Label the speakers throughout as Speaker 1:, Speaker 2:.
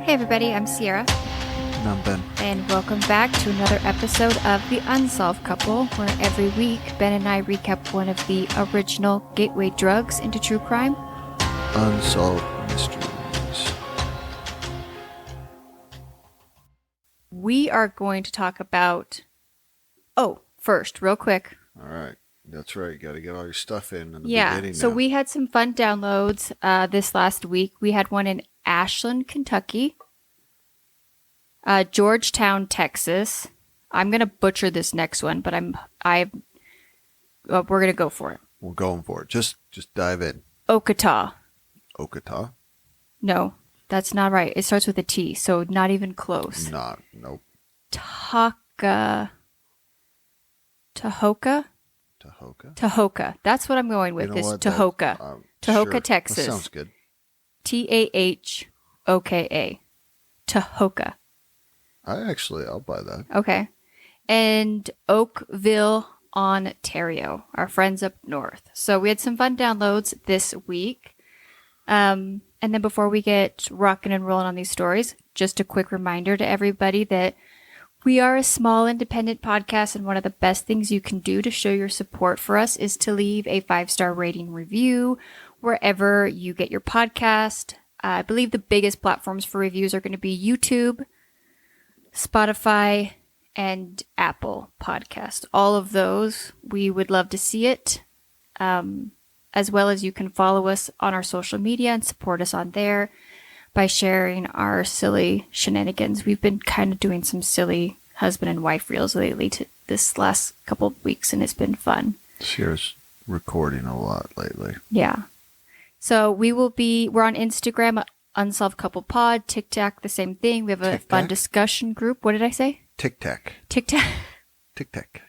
Speaker 1: Hey everybody, I'm Sierra.
Speaker 2: And I'm Ben.
Speaker 1: And welcome back to another episode of The Unsolved Couple, where every week Ben and I recap one of the original gateway drugs into true crime.
Speaker 2: Unsolved mysteries.
Speaker 1: We are going to talk about... first, real quick.
Speaker 2: All right. That's right. You got to get all your stuff in the
Speaker 1: Yeah,
Speaker 2: beginning
Speaker 1: so
Speaker 2: now.
Speaker 1: we had some fun downloads this last week. We had one in Ashland, Kentucky. Georgetown, Texas. I'm gonna butcher this next one, but we're gonna go for it.
Speaker 2: We're going for it. Just dive in.
Speaker 1: Okata.
Speaker 2: Okata?
Speaker 1: No, that's not right. It starts with a T, so not even close.
Speaker 2: Nope.
Speaker 1: Tahoka. Tahoka. That's what I'm going with. Is Tahoka. Tahoka,
Speaker 2: sure.
Speaker 1: Texas.
Speaker 2: That sounds good.
Speaker 1: Tahoka. Tahoka.
Speaker 2: I'll buy that.
Speaker 1: Okay. And Oakville, Ontario, our friends up north. So we had some fun downloads this week. And then before we get rocking and rolling on these stories, just a quick reminder to everybody that we are a small independent podcast, and one of the best things you can do to show your support for us is to leave a 5-star rating review wherever you get your podcast. I believe the biggest platforms for reviews are going to be YouTube, Spotify, and Apple Podcast. All of those, we would love to see it. As well as you can follow us on our social media and support us on there by sharing our silly shenanigans. We've been kind of doing some silly husband and wife reels lately this last couple of weeks, and it's been fun.
Speaker 2: Sierra's recording a lot lately.
Speaker 1: Yeah. So we're on Instagram, Unsolved Couple Pod, TikTok, the same thing. We have a fun discussion group. What did I say?
Speaker 2: Tic-tac.
Speaker 1: TikTok.
Speaker 2: Tic-tac.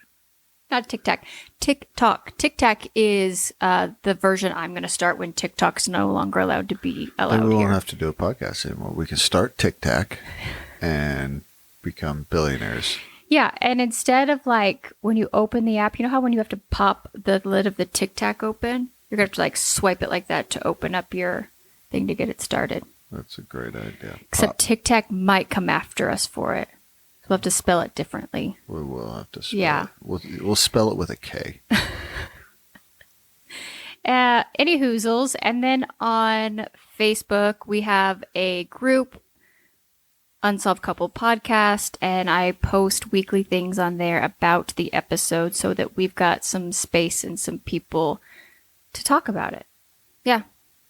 Speaker 1: Not TikTok. TikTok. TikTok is the version I'm going to start when TikTok's no longer allowed to be allowed
Speaker 2: Then we won't
Speaker 1: here.
Speaker 2: have to do a podcast anymore. We can start Tic-tac and become billionaires.
Speaker 1: Yeah, and instead of like when you open the app, you know how when you have to pop the lid of the Tic-tac open? You're going to have to like swipe it like that to open up your thing to get it started.
Speaker 2: That's a great idea.
Speaker 1: Except TikTok might come after us for it. We'll have to spell it differently.
Speaker 2: We will have to spell
Speaker 1: Yeah.
Speaker 2: it. We'll spell it with a K.
Speaker 1: Any hoozles. And then on Facebook, we have a group, Unsolved Couple Podcast, and I post weekly things on there about the episode so that we've got some space and some people to talk about it. Yeah.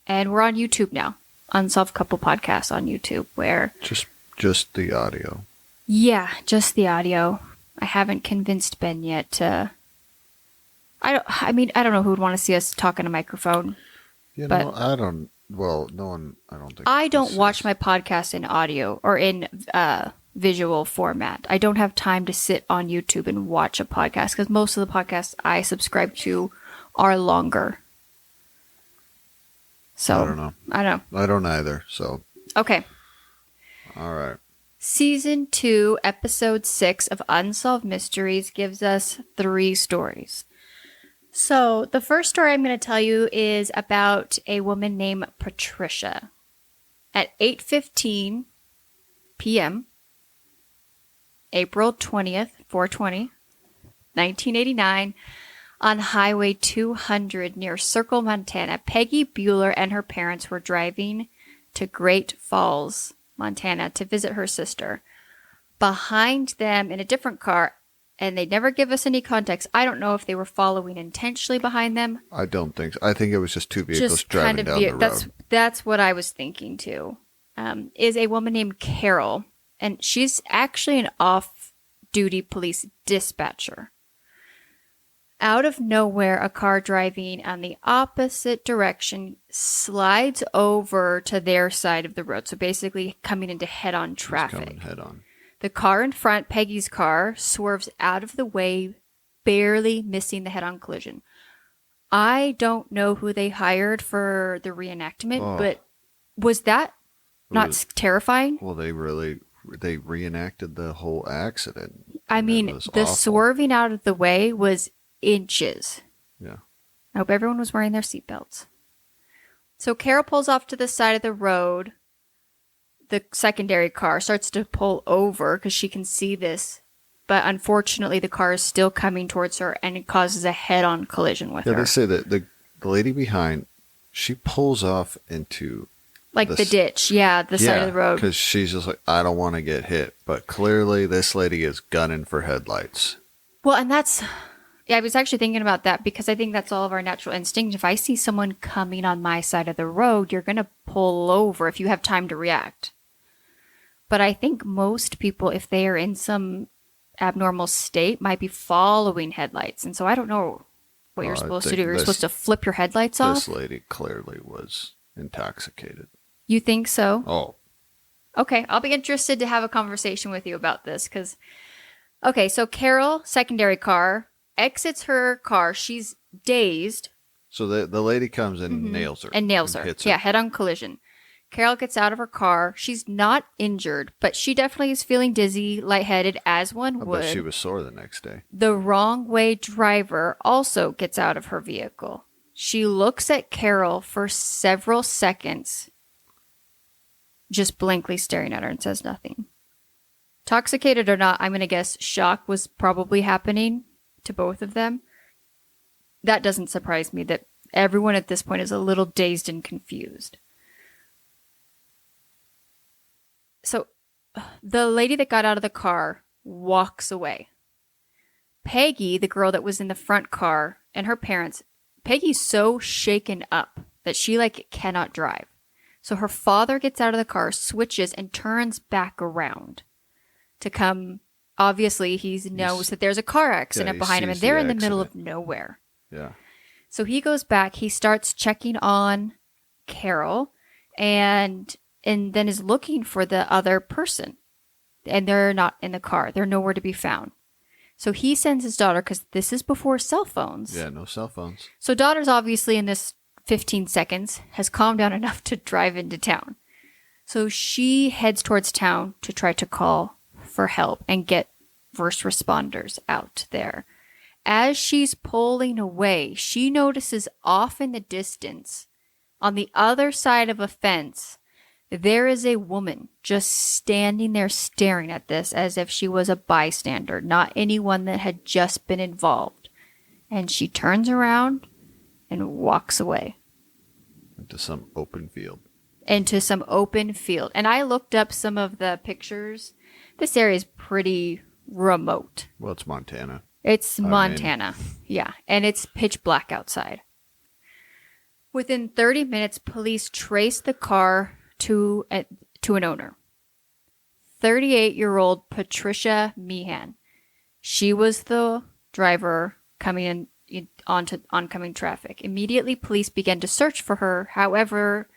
Speaker 1: And we're on YouTube now. Unsolved Couple Podcast on YouTube, where...
Speaker 2: Just the audio.
Speaker 1: Yeah, just the audio. I haven't convinced Ben yet to... I don't know who would want to see us talk in a microphone.
Speaker 2: You
Speaker 1: but
Speaker 2: know, I don't... Well, no one... I don't think...
Speaker 1: I don't watch my podcast in audio or in visual format. I don't have time to sit on YouTube and watch a podcast because most of the podcasts I subscribe to are longer. So,
Speaker 2: I don't know. I don't either, so...
Speaker 1: Okay.
Speaker 2: All right.
Speaker 1: Season 2, Episode 6 of Unsolved Mysteries gives us 3 stories. So, the first story I'm going to tell you is about a woman named Patricia. At 8:15 p.m., April 20th, 4/20, 1989, on Highway 200 near Circle, Montana, Peggy Bueller and her parents were driving to Great Falls, Montana, to visit her sister. Behind them in a different car, and they never give us any context. I don't know if they were following intentionally behind them.
Speaker 2: I don't think so. I think it was just two vehicles driving down the road.
Speaker 1: That's what I was thinking too. Is a woman named Carol, and she's actually an off-duty police dispatcher. Out of nowhere, a car driving on the opposite direction slides over to their side of the road. So basically coming into head-on traffic.
Speaker 2: Coming head-on.
Speaker 1: The car in front, Peggy's car, swerves out of the way, barely missing the head-on collision. I don't know who they hired for the reenactment, but was that not terrifying?
Speaker 2: Well, they reenacted the whole accident.
Speaker 1: I mean, the
Speaker 2: awful.
Speaker 1: Swerving out of the way was inches.
Speaker 2: Yeah.
Speaker 1: I hope everyone was wearing their seatbelts. So Carol pulls off to the side of the road. the secondary car starts to pull over because she can see this. But unfortunately, the car is still coming towards her, and it causes a head-on collision with her.
Speaker 2: Yeah, they say that the lady behind, she pulls off into
Speaker 1: like the ditch, the side of the road.
Speaker 2: Because she's just like, I don't want to get hit. But clearly, this lady is gunning for headlights.
Speaker 1: Well, and I was actually thinking about that because I think that's all of our natural instinct. If I see someone coming on my side of the road, you're going to pull over if you have time to react. But I think most people, if they are in some abnormal state, might be following headlights. And so I don't know what you're supposed to do. You're supposed to flip your headlights off?
Speaker 2: This lady clearly was intoxicated.
Speaker 1: You think so?
Speaker 2: Oh.
Speaker 1: Okay, I'll be interested to have a conversation with you about this because, okay, so Carol, secondary car, exits her car. She's dazed.
Speaker 2: So the lady comes and nails her.
Speaker 1: And nails her.
Speaker 2: Hits her.
Speaker 1: Yeah, head-on collision. Carol gets out of her car. She's not injured, but she definitely is feeling dizzy, lightheaded, as one would.
Speaker 2: But she was sore the next day.
Speaker 1: The wrong way driver also gets out of her vehicle. She looks at Carol for several seconds, just blankly staring at her and says nothing. Intoxicated or not, I'm going to guess shock was probably happening to both of them. That doesn't surprise me that everyone at this point is a little dazed and confused. So the lady that got out of the car walks away. Peggy, the girl that was in the front car, and her parents, Peggy's so shaken up that she cannot drive. So her father gets out of the car, switches, and turns back around to come. Obviously, he knows that there's a car accident behind him, and they're in the middle of nowhere.
Speaker 2: Yeah.
Speaker 1: So he goes back. He starts checking on Carol, and then is looking for the other person. And they're not in the car. They're nowhere to be found. So he sends his daughter, because this is before cell phones.
Speaker 2: Yeah, no cell phones.
Speaker 1: So daughter's obviously in this 15 seconds has calmed down enough to drive into town. So she heads towards town to try to call for help and get first responders out there. As she's pulling away, she notices off in the distance, on the other side of a fence, there is a woman just standing there staring at this as if she was a bystander, not anyone that had just been involved. And she turns around and walks away.
Speaker 2: Into some open field.
Speaker 1: And I looked up some of the pictures. This area is pretty remote.
Speaker 2: Well, it's Montana.
Speaker 1: It's Montana. Yeah. And it's pitch black outside. Within 30 minutes, police traced the car to an owner. 38-year-old Patricia Meehan. She was the driver coming in onto oncoming traffic. Immediately, police began to search for her. However,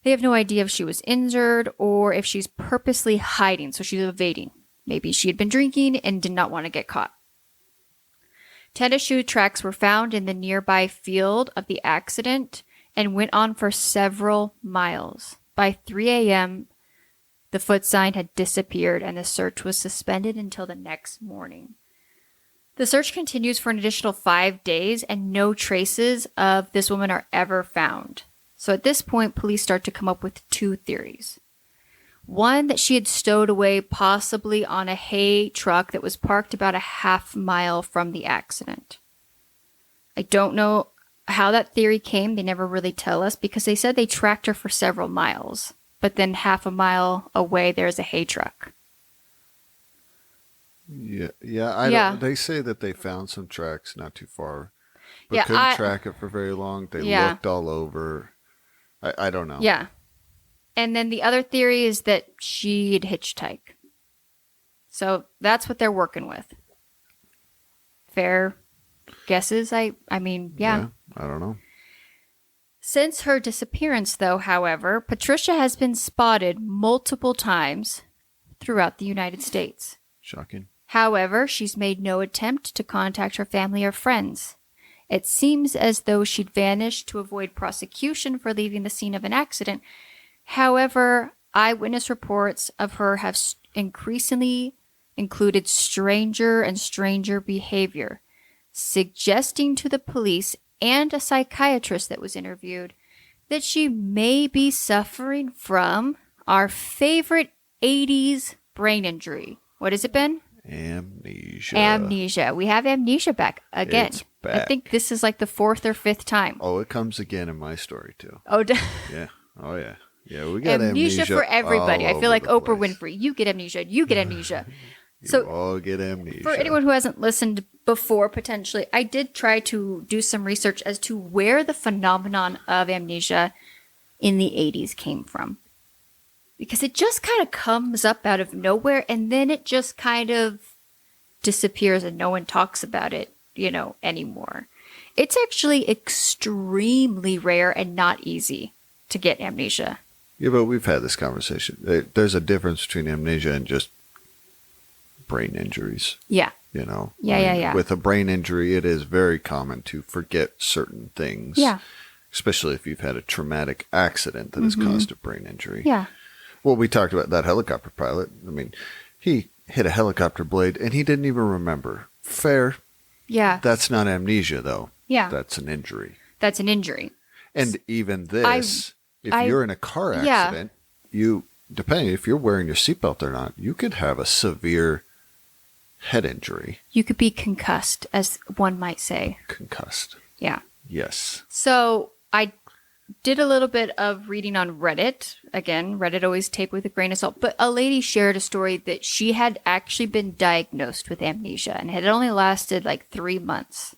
Speaker 1: they have no idea if she was injured or if she's purposely hiding, so she's evading. Maybe she had been drinking and did not want to get caught. Tennis shoe tracks were found in the nearby field of the accident and went on for several miles. By 3 a.m., the foot sign had disappeared and the search was suspended until the next morning. The search continues for an additional 5 days and no traces of this woman are ever found. So at this point, police start to come up with two theories. One, that she had stowed away possibly on a hay truck that was parked about a half mile from the accident. I don't know how that theory came. They never really tell us because they said they tracked her for several miles. But then half a mile away, there's a hay truck.
Speaker 2: Yeah. They say that they found some tracks not too far, but couldn't track it for very long. They looked all over. I don't know.
Speaker 1: Yeah. And then the other theory is that she'd hitchhike. So that's what they're working with. Fair guesses? I mean, yeah.
Speaker 2: I don't know.
Speaker 1: Since her disappearance, though, however, Patricia has been spotted multiple times throughout the United States.
Speaker 2: Shocking.
Speaker 1: However, she's made no attempt to contact her family or friends. It seems as though she'd vanished to avoid prosecution for leaving the scene of an accident. However, eyewitness reports of her have increasingly included stranger and stranger behavior, suggesting to the police and a psychiatrist that was interviewed that she may be suffering from our favorite 80s brain injury. What has it been?
Speaker 2: Amnesia.
Speaker 1: We have amnesia back again.
Speaker 2: It's back.
Speaker 1: I think this is like the 4th or 5th time.
Speaker 2: Oh, it comes again in my story too.
Speaker 1: Oh,
Speaker 2: yeah. Oh, yeah. Yeah, we got
Speaker 1: amnesia for everybody. I feel like Oprah Winfrey. You get amnesia. You get amnesia.
Speaker 2: You all get amnesia.
Speaker 1: For anyone who hasn't listened before, potentially, I did try to do some research as to where the phenomenon of amnesia in the 80s came from. Because it just kind of comes up out of nowhere, and then it just kind of disappears and no one talks about it, anymore. It's actually extremely rare and not easy to get amnesia.
Speaker 2: Yeah, but we've had this conversation. There's a difference between amnesia and just brain injuries.
Speaker 1: Yeah.
Speaker 2: Yeah. With a brain injury, it is very common to forget certain things.
Speaker 1: Yeah.
Speaker 2: Especially if you've had a traumatic accident that has caused a brain injury.
Speaker 1: Yeah.
Speaker 2: Well, we talked about that helicopter pilot. I mean, he hit a helicopter blade and he didn't even remember. Fair.
Speaker 1: Yeah.
Speaker 2: That's not amnesia, though.
Speaker 1: Yeah.
Speaker 2: That's an injury.
Speaker 1: That's an injury.
Speaker 2: And even this, if you're in a car accident, depending if you're wearing your seatbelt or not, you could have a severe head injury.
Speaker 1: You could be concussed, as one might say.
Speaker 2: Concussed.
Speaker 1: Yeah.
Speaker 2: Yes.
Speaker 1: So I did a little bit of reading on Reddit. Again, Reddit always take with a grain of salt. But a lady shared a story that she had actually been diagnosed with amnesia and had only lasted like 3 months.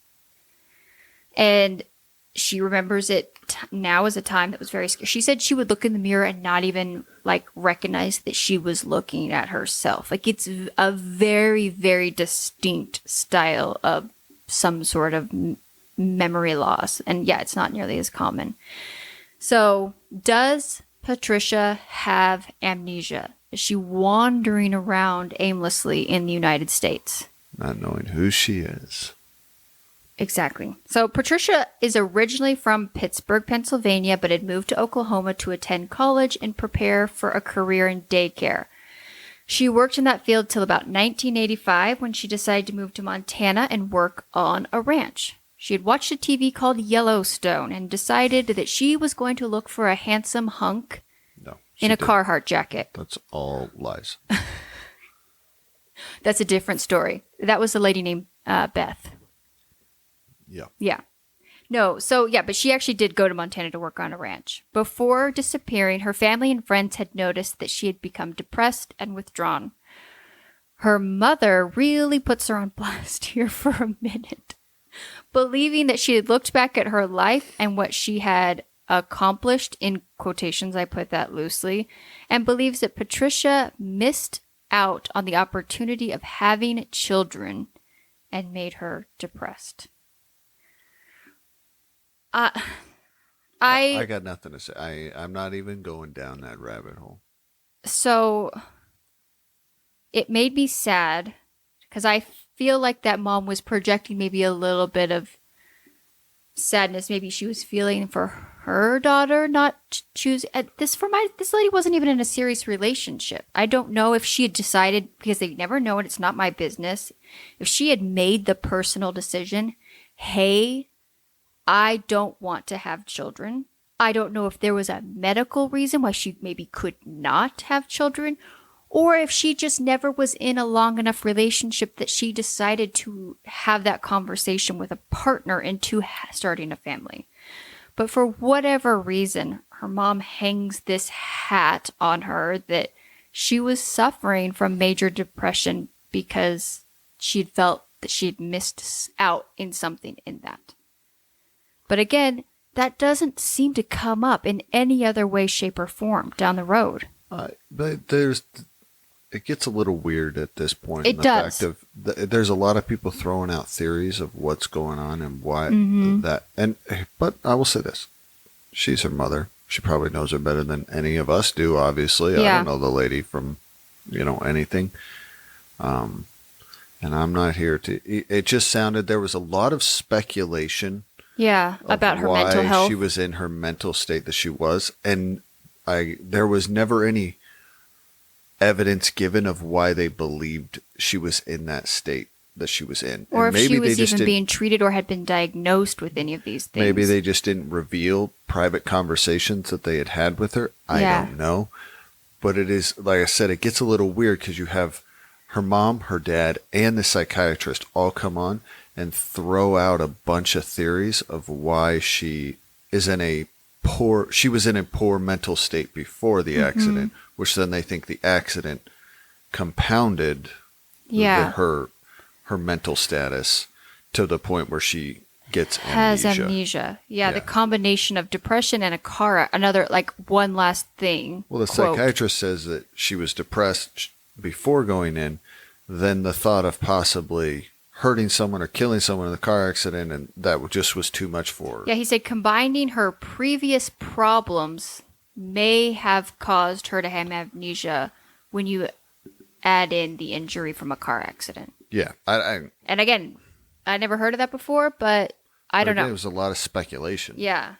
Speaker 1: And she remembers it now as a time that was very scary. She said she would look in the mirror and not even recognize that she was looking at herself. It's a very, very distinct style of some sort of memory loss. And yeah, it's not nearly as common. So does Patricia have amnesia? Is she wandering around aimlessly in the United States?
Speaker 2: Not knowing who she is.
Speaker 1: Exactly. So Patricia is originally from Pittsburgh, Pennsylvania, but had moved to Oklahoma to attend college and prepare for a career in daycare. She worked in that field till about 1985 when she decided to move to Montana and work on a ranch. She had watched a TV called Yellowstone and decided that she was going to look for a handsome hunk in a Carhartt jacket.
Speaker 2: That's all lies.
Speaker 1: That's a different story. That was a lady named Beth.
Speaker 2: Yeah.
Speaker 1: Yeah. No, so yeah, but she actually did go to Montana to work on a ranch. Before disappearing, her family and friends had noticed that she had become depressed and withdrawn. Her mother really puts her on blast here for a minute, believing that she had looked back at her life and what she had accomplished, in quotations, I put that loosely, and believes that Patricia missed out on the opportunity of having children and made her depressed.
Speaker 2: I got nothing to say. I'm not even going down that rabbit hole.
Speaker 1: So it made me sad because I feel like that mom was projecting maybe a little bit of sadness. Maybe she was feeling for her daughter not choose this. This lady wasn't even in a serious relationship. I don't know if she had decided, because they never know and it's not my business, if she had made the personal decision, hey, I don't want to have children. I don't know if there was a medical reason why she maybe could not have children, or if she just never was in a long enough relationship that she decided to have that conversation with a partner into starting a family. But for whatever reason, her mom hangs this hat on her that she was suffering from major depression because she'd felt that she'd missed out in something in that. But again, that doesn't seem to come up in any other way, shape, or form down the road.
Speaker 2: But it gets a little weird at this point.
Speaker 1: It does.
Speaker 2: Fact of there's a lot of people throwing out theories of what's going on and why that. But I will say this: she's her mother. She probably knows her better than any of us do. Obviously,
Speaker 1: yeah.
Speaker 2: I don't know the lady from anything. And I'm not here to. It just sounded there was a lot of speculation.
Speaker 1: Yeah, about her mental health.
Speaker 2: Why she was in her mental state that she was. And there was never any evidence given of why they believed she was in that state that she was in.
Speaker 1: Or
Speaker 2: and
Speaker 1: if she was even being treated or had been diagnosed with any of these things.
Speaker 2: Maybe they just didn't reveal private conversations that they had with her. I don't know. But it is, like I said, it gets a little weird because you have her mom, her dad, and the psychiatrist all come on and throw out a bunch of theories of why she was in a poor mental state before the accident, which then they think the accident compounded her mental status to the point where she has
Speaker 1: amnesia. Yeah, the combination of depression and another like one last thing.
Speaker 2: Well, the psychiatrist says that she was depressed before going in, then the thought of possibly hurting someone or killing someone in the car accident, and that just was too much for her.
Speaker 1: Yeah, he said combining her previous problems may have caused her to have amnesia when you add in the injury from a car accident.
Speaker 2: Yeah.
Speaker 1: And again, I never heard of that before, but I don't know.
Speaker 2: There was a lot of speculation.
Speaker 1: Yeah.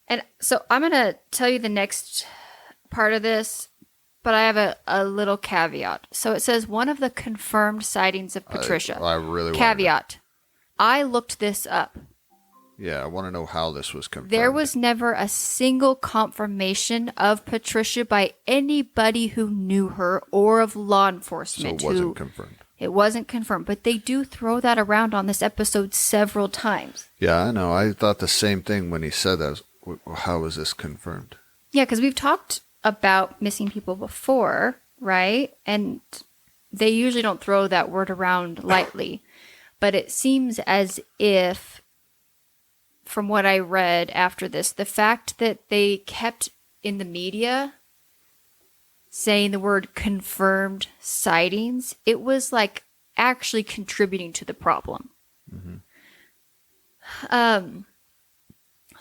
Speaker 1: And so I'm going to tell you the next part of this, but I have a little caveat. So it says one of the confirmed sightings of Patricia.
Speaker 2: I really
Speaker 1: caveat. I looked this up.
Speaker 2: Yeah, I want to know how this was confirmed.
Speaker 1: There was never a single confirmation of Patricia by anybody who knew her or of law enforcement.
Speaker 2: So it wasn't confirmed.
Speaker 1: It wasn't confirmed, but they do throw that around on this episode several times.
Speaker 2: Yeah, I know. I thought the same thing when he said that. How is this confirmed?
Speaker 1: Yeah, because we've talked about missing people before, right? And they usually don't throw that word around lightly. But it seems as if, from what I read after this, the fact that they kept in the media saying the word confirmed sightings, it was like actually contributing to the problem.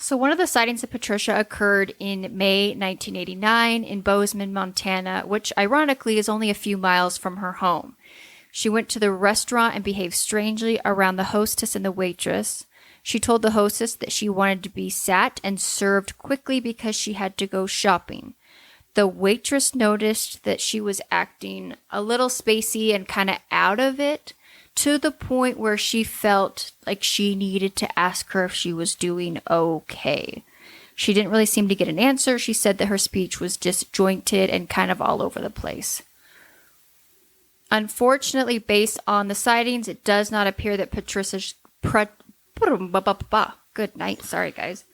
Speaker 1: So one of the sightings of Patricia occurred in May 1989 in Bozeman, Montana, which ironically is only a few miles from her home. She went to the restaurant and behaved strangely around the hostess and the waitress. She told the hostess that she wanted to be sat and served quickly because she had to go shopping. The waitress noticed that she was acting a little spacey and kind of out of it, to the point where she felt like she needed to ask her if she was doing okay. She didn't really seem to get an answer. She said that her speech was disjointed and kind of all over the place. Unfortunately, based on the sightings, it does not appear that Patricia's good night. Sorry, guys.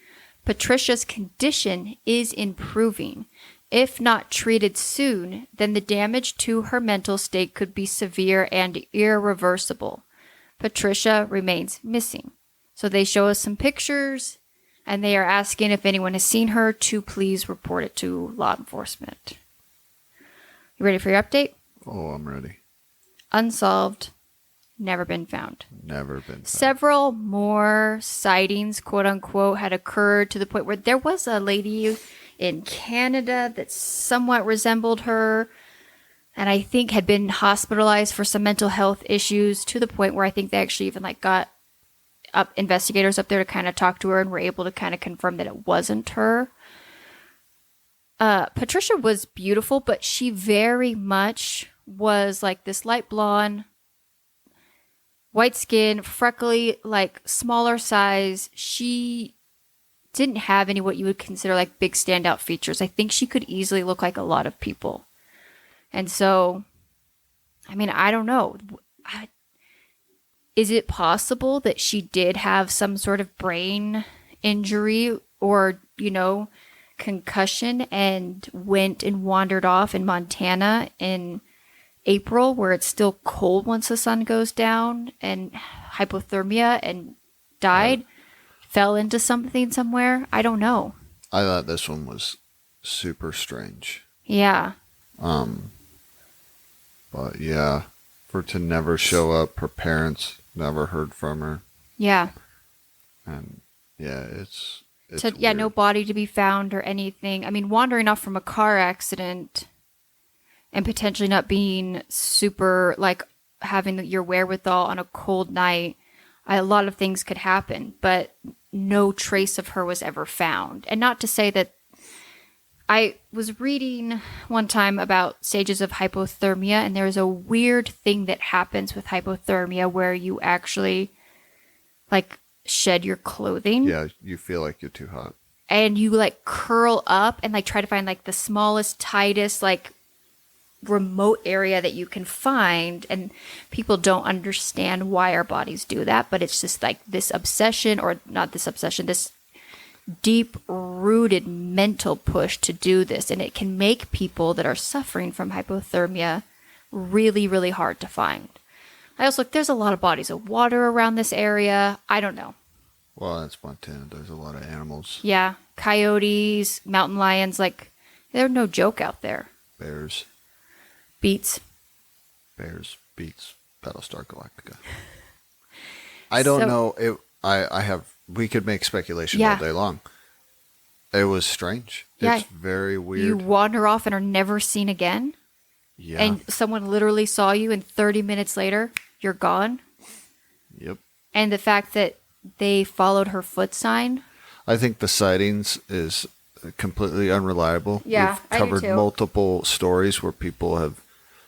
Speaker 1: Patricia's condition is improving. If not treated soon, then the damage to her mental state could be severe and irreversible. Patricia remains missing. So they show us some pictures, and they are asking if anyone has seen her to please report it to law enforcement. You ready for your update?
Speaker 2: Oh, I'm ready.
Speaker 1: Unsolved. Never been found.
Speaker 2: Never been found.
Speaker 1: Several more sightings, quote unquote, had occurred to the point where there was a lady in Canada that somewhat resembled her, and I think had been hospitalized for some mental health issues, to the point where I think they actually even got investigators up there to kind of talk to her and were able to kind of confirm that it wasn't her. Patricia was beautiful, but she very much was like this light blonde, white skin, freckly, like smaller size. She didn't have any what you would consider like big standout features. I think she could easily look like a lot of people. And so, I mean, I don't know. Is it possible that she did have some sort of brain injury or, concussion and went and wandered off in Montana in April, where it's still cold once the sun goes down, and hypothermia, and died? Fell into something somewhere? I don't know.
Speaker 2: I thought this one was super strange.
Speaker 1: Yeah.
Speaker 2: But yeah, for it to never show up, her parents never heard from her.
Speaker 1: Yeah.
Speaker 2: And yeah, it's
Speaker 1: weird. No body to be found or anything. I mean, wandering off from a car accident and potentially not being super, like, having your wherewithal on a cold night, a lot of things could happen, but no trace of her was ever found. And not to say that, I was reading one time about stages of hypothermia, and there's a weird thing that happens with hypothermia where you actually, like, shed your clothing.
Speaker 2: Yeah, you feel like you're too hot.
Speaker 1: and you like curl up and like try to find like the smallest, tightest, like remote area that you can find. And people don't understand why our bodies do that, but it's just like this obsession, or not this obsession, this deep rooted mental push to do this. And it can make people that are suffering from hypothermia really, really hard to find. I also look, there's a lot of bodies of water around this area. I don't know.
Speaker 2: Well, that's Montana. There's a lot of animals.
Speaker 1: Yeah. Coyotes, mountain lions, like they're no joke out there.
Speaker 2: Bears.
Speaker 1: Beets.
Speaker 2: Bears, beets, Battlestar Galactica. I don't know. We could make speculation all day long. It was strange.
Speaker 1: Yeah.
Speaker 2: It's very weird.
Speaker 1: You wander off and are never seen again.
Speaker 2: Yeah.
Speaker 1: And someone literally saw you, and 30 minutes later, you're gone.
Speaker 2: Yep.
Speaker 1: And the fact that they followed her foot sign.
Speaker 2: I think the sightings is completely unreliable.
Speaker 1: Yeah,
Speaker 2: We've covered
Speaker 1: I do too.
Speaker 2: multiple stories where people have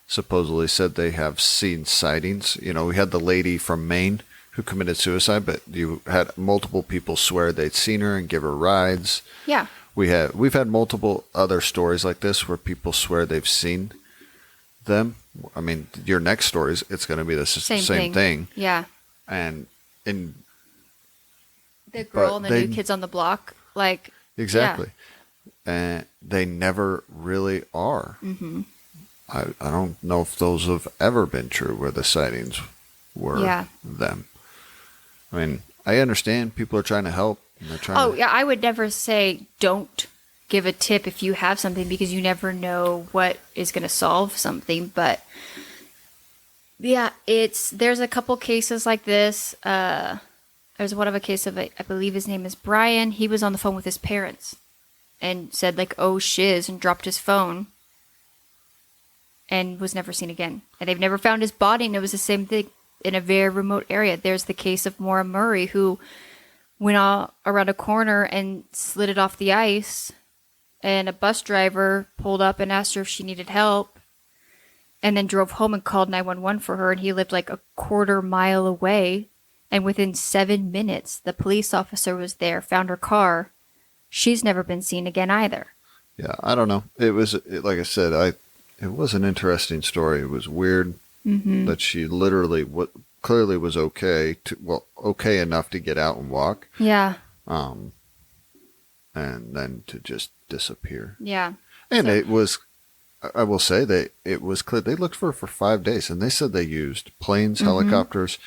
Speaker 2: supposedly said they have seen sightings. You know, we had the lady from Maine who committed suicide, but you had multiple people swear they'd seen her and give her rides.
Speaker 1: Yeah.
Speaker 2: We've had multiple other stories like this where people swear they've seen them. I mean, your next stories, it's going to be the same thing.
Speaker 1: Yeah.
Speaker 2: And
Speaker 1: the girl and the new kids on the block, like
Speaker 2: exactly. Yeah. And they never really are. Mm-hmm. I don't know if those have ever been true where the sightings were them. I mean, I understand people are trying to help. And they're trying
Speaker 1: I would never say don't give a tip if you have something, because you never know what is going to solve something. But yeah, there's a couple cases like this. There's one of a case of I believe his name is Brian. He was on the phone with his parents and said like, "Oh shiz," and dropped his phone and was never seen again. And they've never found his body, and it was the same thing in a very remote area. There's the case of Maura Murray, who went around a corner and slid it off the ice, and a bus driver pulled up and asked her if she needed help, and then drove home and called 911 for her, and he lived like a quarter mile away, and within 7 minutes, the police officer was there, found her car. She's never been seen again either.
Speaker 2: Yeah, I don't know. Like I said, it was an interesting story. It was weird that she literally clearly was okay enough to get out and walk.
Speaker 1: Yeah.
Speaker 2: And then to just disappear.
Speaker 1: Yeah.
Speaker 2: And it was, I will say that it was clear. They looked for her for 5 days, and they said they used planes, helicopters.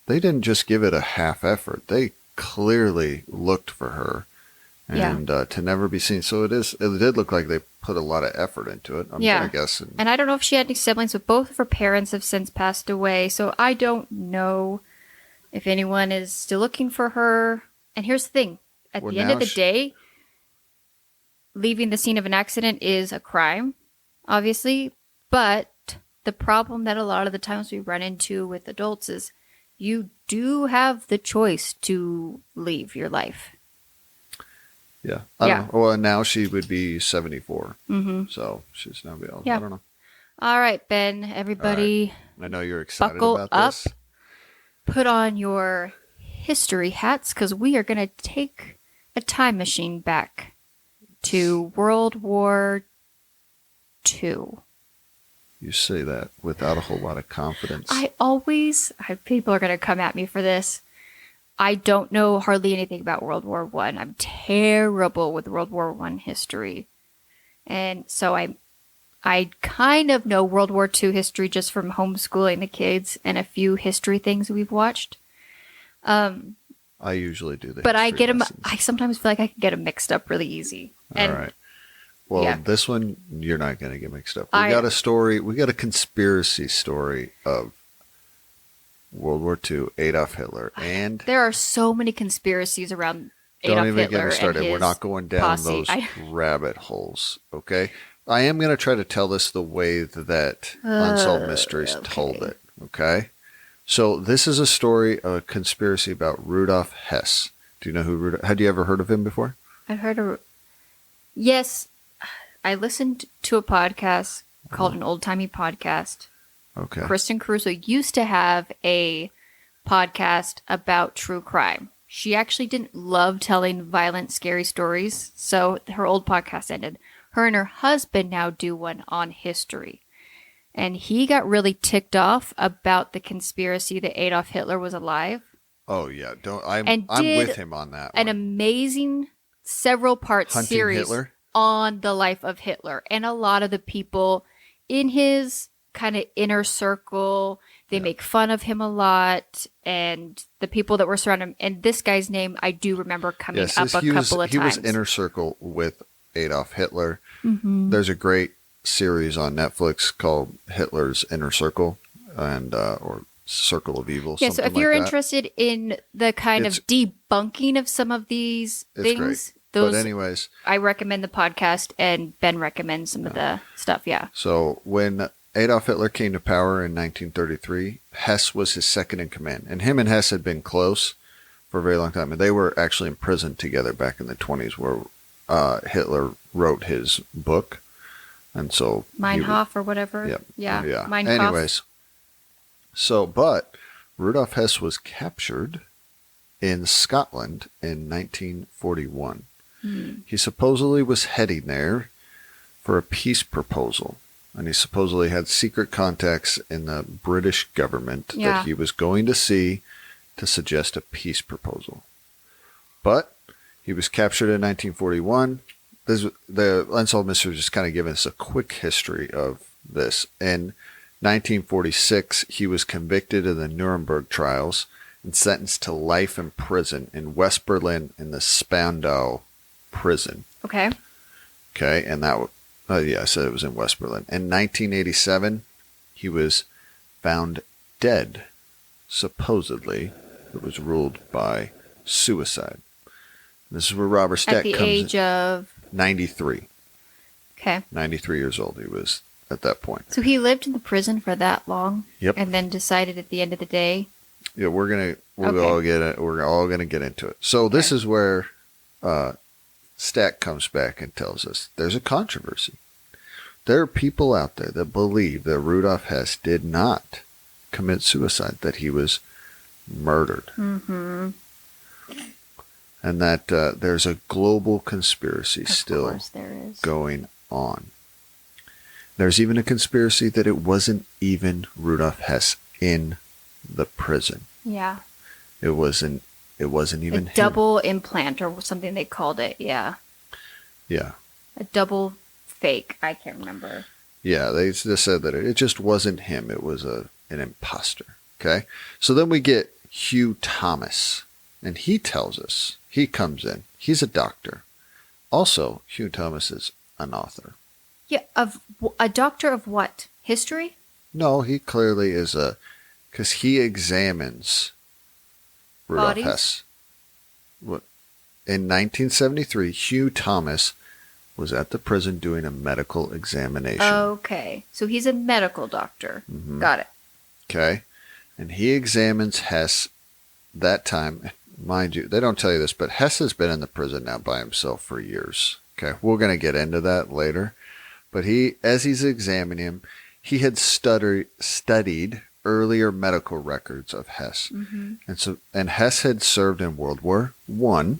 Speaker 2: They didn't just give it a half effort. They clearly looked for her. And to never be seen. So it did look like they put a lot of effort into it. I'm going to guess.
Speaker 1: And I don't know if she had any siblings, but both of her parents have since passed away. So I don't know if anyone is still looking for her. And here's the thing. At the end of the day, leaving the scene of an accident is a crime, obviously. But the problem that a lot of the times we run into with adults is you do have the choice to leave your life.
Speaker 2: Yeah. I don't know. Well, now she would be 74. Mm-hmm. So she's now old. I don't know.
Speaker 1: All right, Ben, everybody.
Speaker 2: Right. I know you're excited
Speaker 1: buckle
Speaker 2: about
Speaker 1: up,
Speaker 2: this.
Speaker 1: Put on your history hats, because we are going to take a time machine back to World War II.
Speaker 2: You say that without a whole lot of confidence.
Speaker 1: People are going to come at me for this. I don't know hardly anything about World War I. I'm terrible with World War I history. And so I kind of know World War II history just from homeschooling the kids and a few history things we've watched.
Speaker 2: I usually do that.
Speaker 1: But I get them. I sometimes feel like I can get them mixed up really easy.
Speaker 2: All right. Well, this one, you're not going to get mixed up. We got a story. We got a conspiracy story of World War II, Adolf Hitler, and
Speaker 1: there are so many conspiracies around Adolf Hitler.
Speaker 2: Don't even get me started.
Speaker 1: And his
Speaker 2: We're not going down
Speaker 1: posse.
Speaker 2: those rabbit holes, okay? I am going to try to tell this the way that Unsolved Mysteries told it, okay? So this is a story, a conspiracy about Rudolf Hess. Do you know who Rudolf? Had you ever heard of him before?
Speaker 1: I've heard of. Yes, I listened to a podcast called An Old Timey Podcast.
Speaker 2: Okay.
Speaker 1: Kristen Caruso used to have a podcast about true crime. she actually didn't love telling violent, scary stories. So her old podcast ended. Her and her husband now do one on history. And he got really ticked off about the conspiracy that Adolf Hitler was alive.
Speaker 2: Oh yeah, I'm with him on that
Speaker 1: an
Speaker 2: one.
Speaker 1: amazing several part
Speaker 2: Hunting
Speaker 1: series
Speaker 2: Hitler?
Speaker 1: On the life of Hitler. And a lot of the people in his kind of inner circle, they make fun of him a lot. And the people that were surrounding him, and this guy's name I do remember coming up a couple of times.
Speaker 2: He was inner circle with Adolf Hitler. Mm-hmm. There's a great series on Netflix called Hitler's Inner Circle, and or Circle of Evil.
Speaker 1: Yeah, so if you're interested in the kind of debunking of some of these things,
Speaker 2: but anyways,
Speaker 1: I recommend the podcast, and Ben recommends some of the stuff. Yeah.
Speaker 2: So when Adolf Hitler came to power in 1933, Hess was his second in command, and him and Hess had been close for a very long time, and they were actually imprisoned together back in the 20s, where Hitler wrote his book. And so
Speaker 1: Meinhof or whatever.
Speaker 2: Yep.
Speaker 1: Yeah. Meinhof.
Speaker 2: Anyways, but Rudolf Hess was captured in Scotland in 1941. He supposedly was heading there for a peace proposal, and he supposedly had secret contacts in the British government that he was going to see to suggest a peace proposal. But he was captured in 1941. The Unsolved Mystery is just kind of giving us a quick history of this. In 1946, he was convicted of the Nuremberg trials and sentenced to life in prison in West Berlin in the Spandau prison.
Speaker 1: Okay.
Speaker 2: And that, I said it was in West Berlin. In 1987, he was found dead. Supposedly, it was ruled by suicide. This is where Robert Stack comes in.
Speaker 1: At the age of
Speaker 2: 93.
Speaker 1: Okay.
Speaker 2: 93 years old he was at that point.
Speaker 1: So he lived in the prison for that long?
Speaker 2: Yep.
Speaker 1: And then decided at the end of the day?
Speaker 2: Yeah, we're all gonna get into it. So this is where Stack comes back and tells us there's a controversy. There are people out there that believe that Rudolf Hess did not commit suicide, that he was murdered. Mm-hmm. And that there's a global conspiracy still going on. There's even a conspiracy that it wasn't even Rudolf Hess in the prison.
Speaker 1: Yeah.
Speaker 2: It wasn't even
Speaker 1: a double implant or something they called it. Yeah.
Speaker 2: Yeah.
Speaker 1: A double fake. I can't remember.
Speaker 2: Yeah, they just said that it just wasn't him. It was an imposter. Okay. So then we get Hugh Thomas, and he tells us. He comes in. He's a doctor. Also, Hugh Thomas is an author.
Speaker 1: Yeah, of a doctor of what? History?
Speaker 2: No, he clearly is because he examines Rudolf Hess. What? In 1973, Hugh Thomas was at the prison doing a medical examination.
Speaker 1: Okay, so he's a medical doctor. Mm-hmm. Got it.
Speaker 2: Okay, and he examines Hess that time. Mind you, they don't tell you this, but Hess has been in the prison now by himself for years. Okay, we're going to get into that later. But as he's examining him, he had studied earlier medical records of Hess. Mm-hmm. And Hess had served in World War I,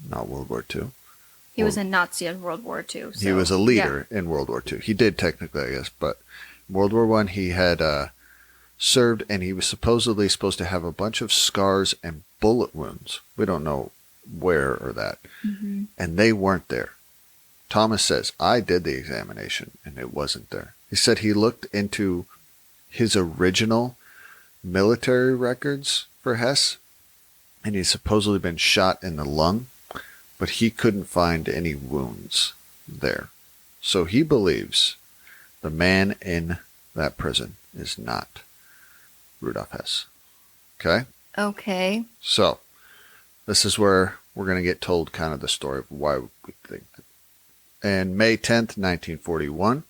Speaker 2: not World War II.
Speaker 1: He was a Nazi in World War II. So,
Speaker 2: he was a leader in World War II. He did technically, I guess, but World War I, he had served, and he was supposedly supposed to have a bunch of scars and bullet wounds. We don't know where or that. Mm-hmm. And they weren't there. Thomas says, I did the examination, and it wasn't there. He said he looked into his original military records for Hess, and he's supposedly been shot in the lung, but he couldn't find any wounds there. So he believes the man in that prison is not Rudolf Hess. Okay?
Speaker 1: Okay.
Speaker 2: So, this is where we're going to get told kind of the story of why we think that. And May 10th, 1941,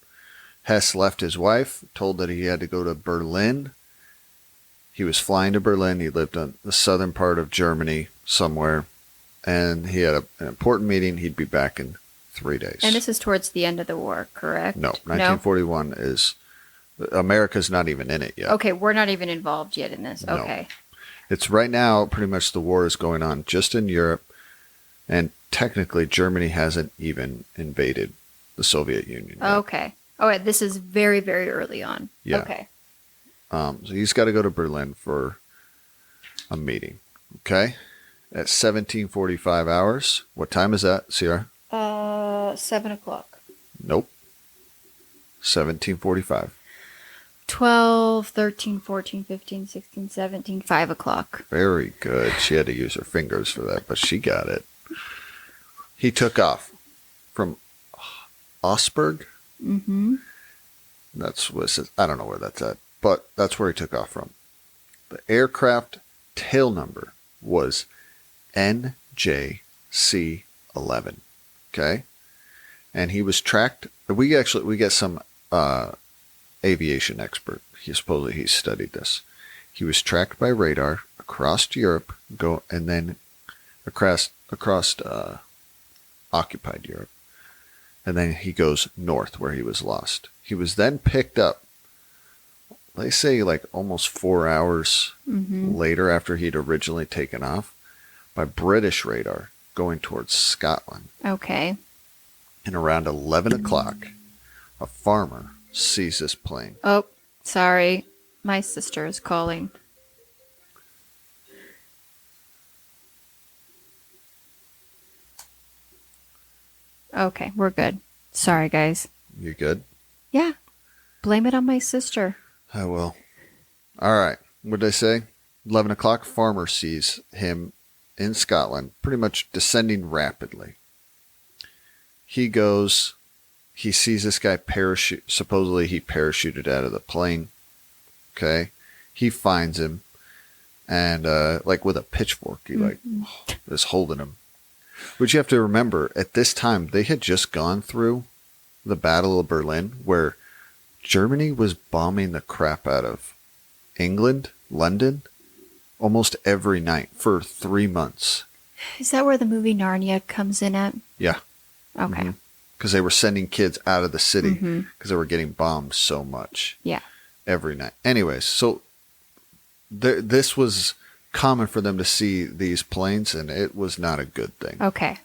Speaker 2: Hess left his wife, told that he had to go to Berlin. He was flying to Berlin. He lived in the southern part of Germany somewhere. And he had an important meeting. He'd be back in 3 days.
Speaker 1: And this is towards the end of the war, correct?
Speaker 2: No, 1941 is... America's not even in it yet.
Speaker 1: Okay, we're not even involved yet in this.
Speaker 2: No.
Speaker 1: Okay.
Speaker 2: It's right now, pretty much the war is going on just in Europe, and technically Germany hasn't even invaded the Soviet Union yet.
Speaker 1: Okay. Oh, this is very, very early on.
Speaker 2: Yeah.
Speaker 1: Okay.
Speaker 2: So he's got to go to Berlin for a meeting. Okay? At 17:45 hours. What time is that, Sierra?
Speaker 1: 7 o'clock.
Speaker 2: Nope. 17:45.
Speaker 1: 12, 13, 14, 15, 16, 17, 5 o'clock.
Speaker 2: Very good. She had to use her fingers for that, but she got it. He took off from Augsburg.
Speaker 1: Mm-hmm.
Speaker 2: That's what it says. I don't know where that's at, but that's where he took off from. The aircraft tail number was NJC-11. Okay? And he was tracked. We get some aviation expert. Supposedly he studied this. He was tracked by radar across Europe, and then across occupied Europe, and then he goes north where he was lost. He was then picked up. They say like almost 4 hours later after he'd originally taken off by British radar going towards Scotland.
Speaker 1: Okay.
Speaker 2: And around 11 o'clock, a farmer sees this plane.
Speaker 1: Oh, sorry. My sister is calling. Okay, we're good. Sorry, guys.
Speaker 2: You good?
Speaker 1: Yeah. Blame it on my sister.
Speaker 2: I will. All right. What did I say? 11 o'clock, farmer sees him in Scotland, pretty much descending rapidly. He sees this guy supposedly he parachuted out of the plane. Okay. He finds him and, like with a pitchfork, he is holding him. But you have to remember, at this time, they had just gone through the Battle of Berlin, where Germany was bombing the crap out of England, London, almost every night for 3 months.
Speaker 1: Is that where the movie Narnia comes in at?
Speaker 2: Yeah.
Speaker 1: Okay.
Speaker 2: Because they were sending kids out of the city because they were getting bombed so much.
Speaker 1: Yeah.
Speaker 2: Every night. Anyways, so this was common for them to see these planes, and it was not a good thing.
Speaker 1: Okay.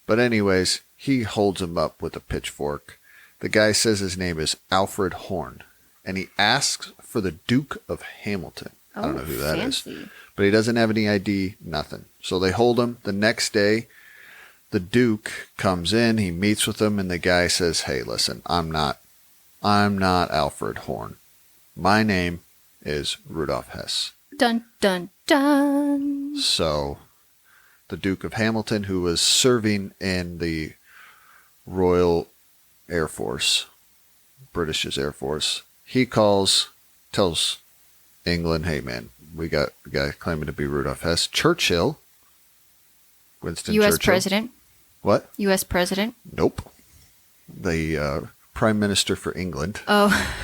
Speaker 2: But anyways, he holds him up with a pitchfork. The guy says his name is Alfred Horn, and he asks for the Duke of Hamilton. I don't know who that is. But he doesn't have any ID, nothing. So they hold him. The next day, the Duke comes in, he meets with him, and the guy says, "Hey, listen, I'm not Alfred Horn. My name is Rudolf Hess."
Speaker 1: Dun, dun, dun.
Speaker 2: So the Duke of Hamilton, who was serving in the Royal Air Force, British's Air Force, he tells England, "Hey man, we got a guy claiming to be Rudolf Hess." Churchill, Winston
Speaker 1: U.S.
Speaker 2: Churchill.
Speaker 1: President.
Speaker 2: What?
Speaker 1: U.S. President.
Speaker 2: Nope. The Prime Minister for England.
Speaker 1: Oh.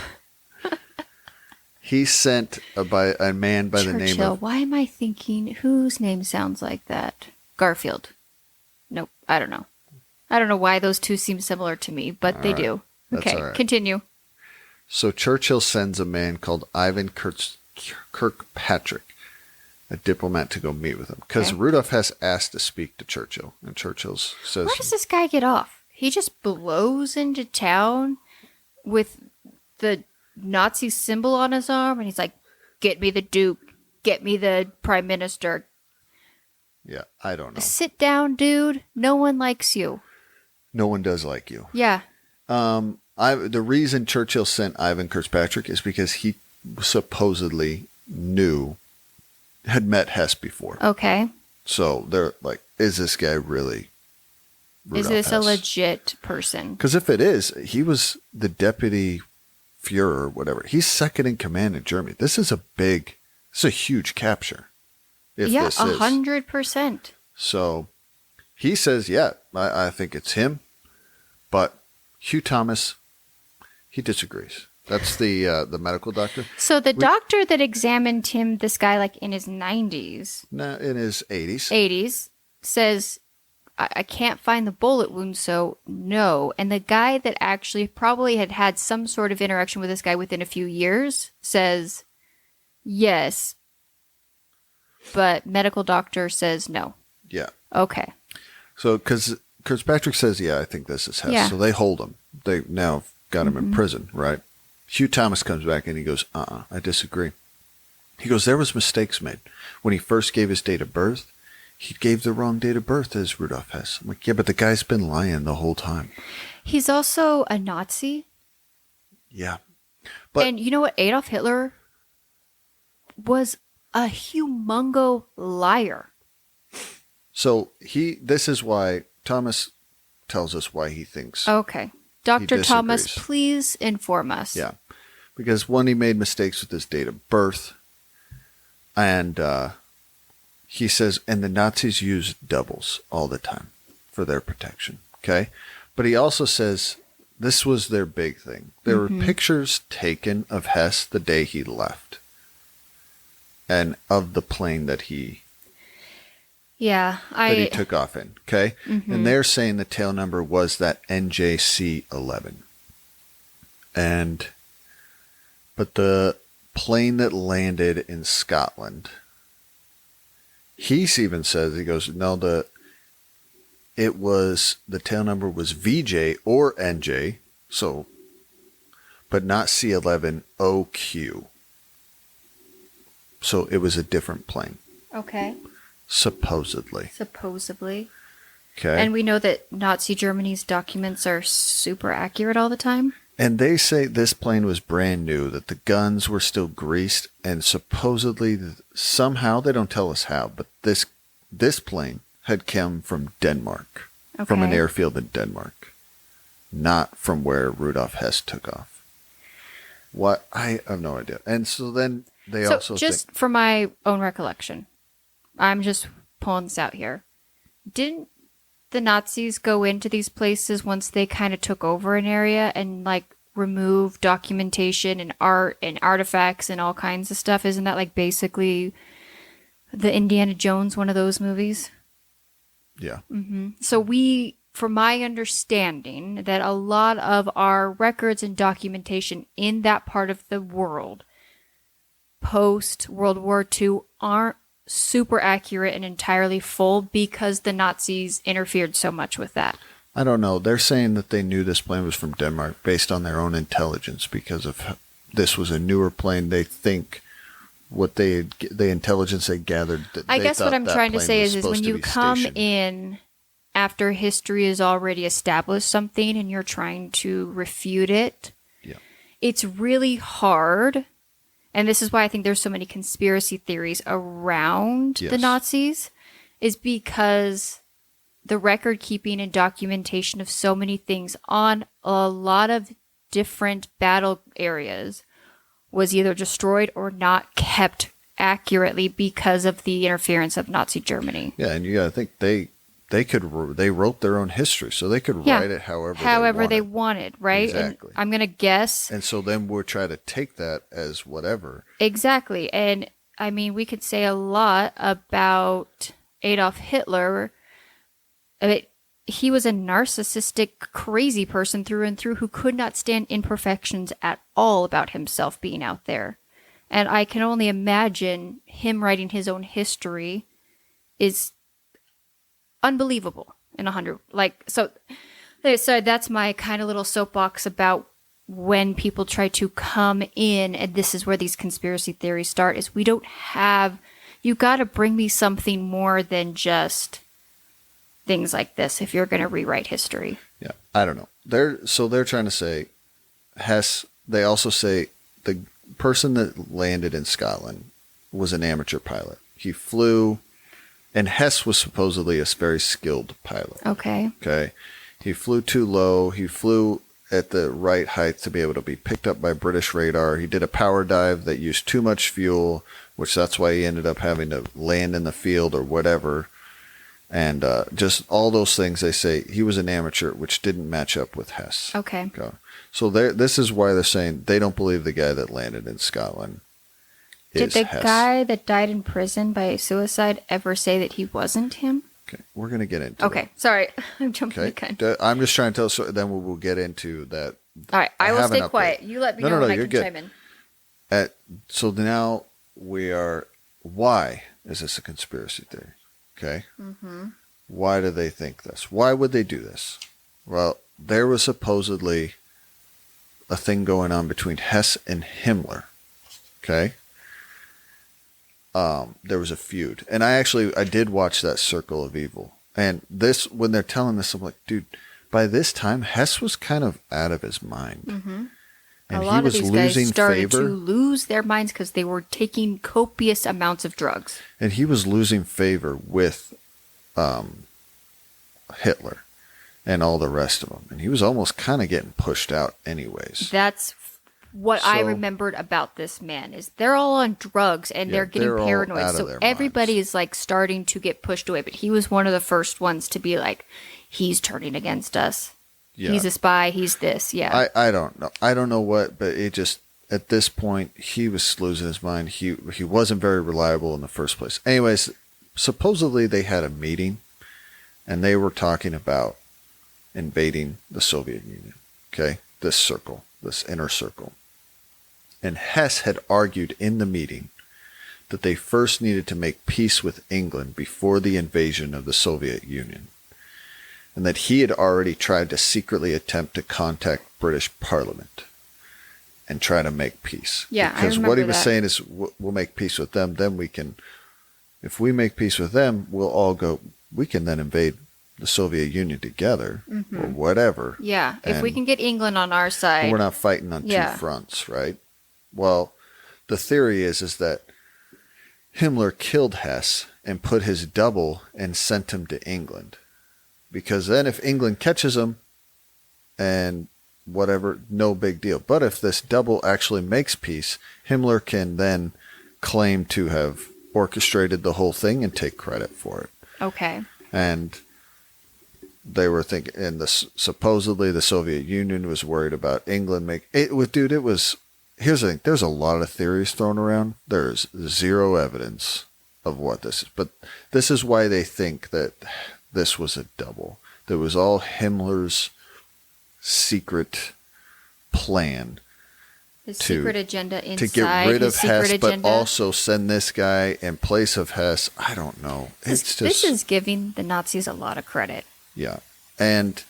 Speaker 2: He sent a man by the name
Speaker 1: Churchill.
Speaker 2: of...
Speaker 1: Why am I thinking, whose name sounds like that? Garfield. Nope. I don't know. I don't know why those two seem similar to me, but they do.
Speaker 2: That's
Speaker 1: Okay,
Speaker 2: all right.
Speaker 1: continue.
Speaker 2: So Churchill sends a man called Ivan Kirkpatrick, a diplomat, to go meet with him. Because Rudolf Hess asked to speak to Churchill. And Churchill says...
Speaker 1: Where does this guy get off? He just blows into town with the Nazi symbol on his arm, and he's like, "Get me the Duke. Get me the Prime Minister."
Speaker 2: Yeah, I don't know.
Speaker 1: Sit down, dude. No one likes you.
Speaker 2: No one does like you.
Speaker 1: Yeah.
Speaker 2: The reason Churchill sent Ivan Kirkpatrick is because he supposedly had met Hess before.
Speaker 1: Okay.
Speaker 2: So they're like, is this guy really Rudolf
Speaker 1: Is this
Speaker 2: Hess?
Speaker 1: a legit person?
Speaker 2: Because if it is, he was the deputy Fuhrer or whatever. He's second in command in Germany. This is a huge capture.
Speaker 1: Yeah,
Speaker 2: this is.
Speaker 1: 100%.
Speaker 2: So he says, yeah, I think it's him. But Hugh Thomas, he disagrees. That's the medical doctor.
Speaker 1: So the doctor that examined him, this guy like in his 90s.
Speaker 2: No, in his 80s.
Speaker 1: 80s, says, I can't find the bullet wound, so no. And the guy that actually probably had some sort of interaction with this guy within a few years says, yes, but medical doctor says no.
Speaker 2: Yeah.
Speaker 1: Okay.
Speaker 2: So, because Patrick says, yeah, I think this is Hess.
Speaker 1: Yeah.
Speaker 2: So they hold him. They now got him in prison, right? Hugh Thomas comes back and he goes, I disagree. He goes, there was mistakes made. When he first gave his date of birth, he gave the wrong date of birth as Rudolf Hess. I'm like, yeah, but the guy's been lying the whole time.
Speaker 1: He's also a Nazi.
Speaker 2: Yeah. But,
Speaker 1: and you know what? Adolf Hitler was a humongo liar.
Speaker 2: So this is why Thomas tells us why he thinks.
Speaker 1: Okay. Dr. Thomas, please inform us.
Speaker 2: Yeah. Because one, he made mistakes with his date of birth. And he says, and the Nazis used doubles all the time for their protection. Okay. But he also says this was their big thing. There were pictures taken of Hess the day he left. And of the plane that he took off in. Okay. And they're saying the tail number was that NJC-11. But the plane that landed in Scotland, he even says, he goes, no, the tail number was VJ or NJ, so, but not C11OQ. So it was a different plane.
Speaker 1: Okay.
Speaker 2: Supposedly.
Speaker 1: Okay. And we know that Nazi Germany's documents are super accurate all the time.
Speaker 2: And they say this plane was brand new, that the guns were still greased, and supposedly, somehow, they don't tell us how, but this plane had come from Denmark, from an airfield in Denmark, not from where Rudolf Hess took off. What? I have no idea. And so then they also
Speaker 1: just for my own recollection, I'm just pulling this out here. Didn't the Nazis go into these places once they kind of took over an area and like remove documentation and art and artifacts and all kinds of stuff? Isn't that like basically the Indiana Jones, one of those movies?
Speaker 2: Yeah.
Speaker 1: So from my understanding, that a lot of our records and documentation in that part of the world post World War II aren't super accurate and entirely full because the Nazis interfered so much with that.
Speaker 2: I don't know. They're saying that they knew this plane was from Denmark based on their own intelligence because of this was a newer plane. They think the intelligence they gathered.
Speaker 1: I guess what I'm trying to say is when you come in after history has already established something and you're trying to refute it, it's really hard. And this is why I think there's so many conspiracy theories around the Nazis, is because the record keeping and documentation of so many things on a lot of different battle areas was either destroyed or not kept accurately because of the interference of Nazi Germany.
Speaker 2: Yeah, and you got to think they wrote their own history, so they could write it however
Speaker 1: they wanted, right?
Speaker 2: Exactly.
Speaker 1: And I'm going to guess.
Speaker 2: And so then we'll try to take that as whatever.
Speaker 1: Exactly. And I mean, we could say a lot about Adolf Hitler. He was a narcissistic, crazy person through and through who could not stand imperfections at all about himself being out there. And I can only imagine him writing his own history is unbelievable in 100. So that's my kind of little soapbox about when people try to come in, and this is where these conspiracy theories start, is we don't have, you got to bring me something more than just things like this if you're going to rewrite history.
Speaker 2: Yeah, I don't know. They're trying to say Hess. They also say the person that landed in Scotland was an amateur pilot. He flew, and Hess was supposedly a very skilled pilot. Okay. He flew too low. He flew at the right height to be able to be picked up by British radar. He did a power dive that used too much fuel, which that's why he ended up having to land in the field or whatever. And just all those things, they say he was an amateur, which didn't match up with Hess.
Speaker 1: Okay.
Speaker 2: So this is why they're saying they don't believe the guy that landed in Scotland is
Speaker 1: Did the
Speaker 2: Hess.
Speaker 1: guy that died in prison by suicide ever say that he wasn't him?
Speaker 2: Okay, we're going to get into
Speaker 1: that. Sorry. I'm jumping the gun.
Speaker 2: I'm just trying to tell, so then we'll get into that.
Speaker 1: All right, I will stay quiet. You let me know when I can chime in.
Speaker 2: So now we're why is this a conspiracy theory? Okay. Why do they think this? Why would they do this? Well, there was supposedly a thing going on between Hess and Himmler. Okay. There was a feud. And I did watch that Circle of Evil. And this, when they're telling this, I'm like, dude, by this time, Hess was kind of out of his mind. And
Speaker 1: a lot
Speaker 2: he was
Speaker 1: of these
Speaker 2: losing
Speaker 1: guys started
Speaker 2: favor.
Speaker 1: to lose their minds because they were taking copious amounts of drugs.
Speaker 2: And he was losing favor with Hitler and all the rest of them. And he was almost kind of getting pushed out anyways.
Speaker 1: That's what I remembered about this man is they're all on drugs and they're getting paranoid. So everybody is like starting to get pushed away. But he was one of the first ones to be like, he's turning against us. Yeah. He's a spy. He's this. Yeah.
Speaker 2: I don't know. I don't know what, but it just, at this point, he was losing his mind. He wasn't very reliable in the first place. Anyways, supposedly they had a meeting and they were talking about invading the Soviet Union. Okay. This inner circle. And Hess had argued in the meeting that they first needed to make peace with England before the invasion of the Soviet Union. And that he had already tried to secretly attempt to contact British Parliament and try to make peace.
Speaker 1: Yeah,
Speaker 2: because
Speaker 1: I remember
Speaker 2: what he was
Speaker 1: that.
Speaker 2: saying is, we'll make peace with them, then we can, if we make peace with them, we can then invade the Soviet Union together or whatever.
Speaker 1: Yeah, if we can get England on our side.
Speaker 2: We're not fighting on two fronts, right? Well, the theory is that Himmler killed Hess and put his double and sent him to England. Because then if England catches him and whatever, no big deal. But if this double actually makes peace, Himmler can then claim to have orchestrated the whole thing and take credit for it.
Speaker 1: Okay.
Speaker 2: And they were thinking, and supposedly the Soviet Union was worried about England here's the thing, there's a lot of theories thrown around. There's zero evidence of what this is. But this is why they think that this was a double. That was all Himmler's secret plan.
Speaker 1: His secret agenda inside.
Speaker 2: To get rid of Hess,
Speaker 1: agenda.
Speaker 2: but also send this guy in place of Hess. I don't know.
Speaker 1: This is giving the Nazis a lot of credit.
Speaker 2: Yeah. And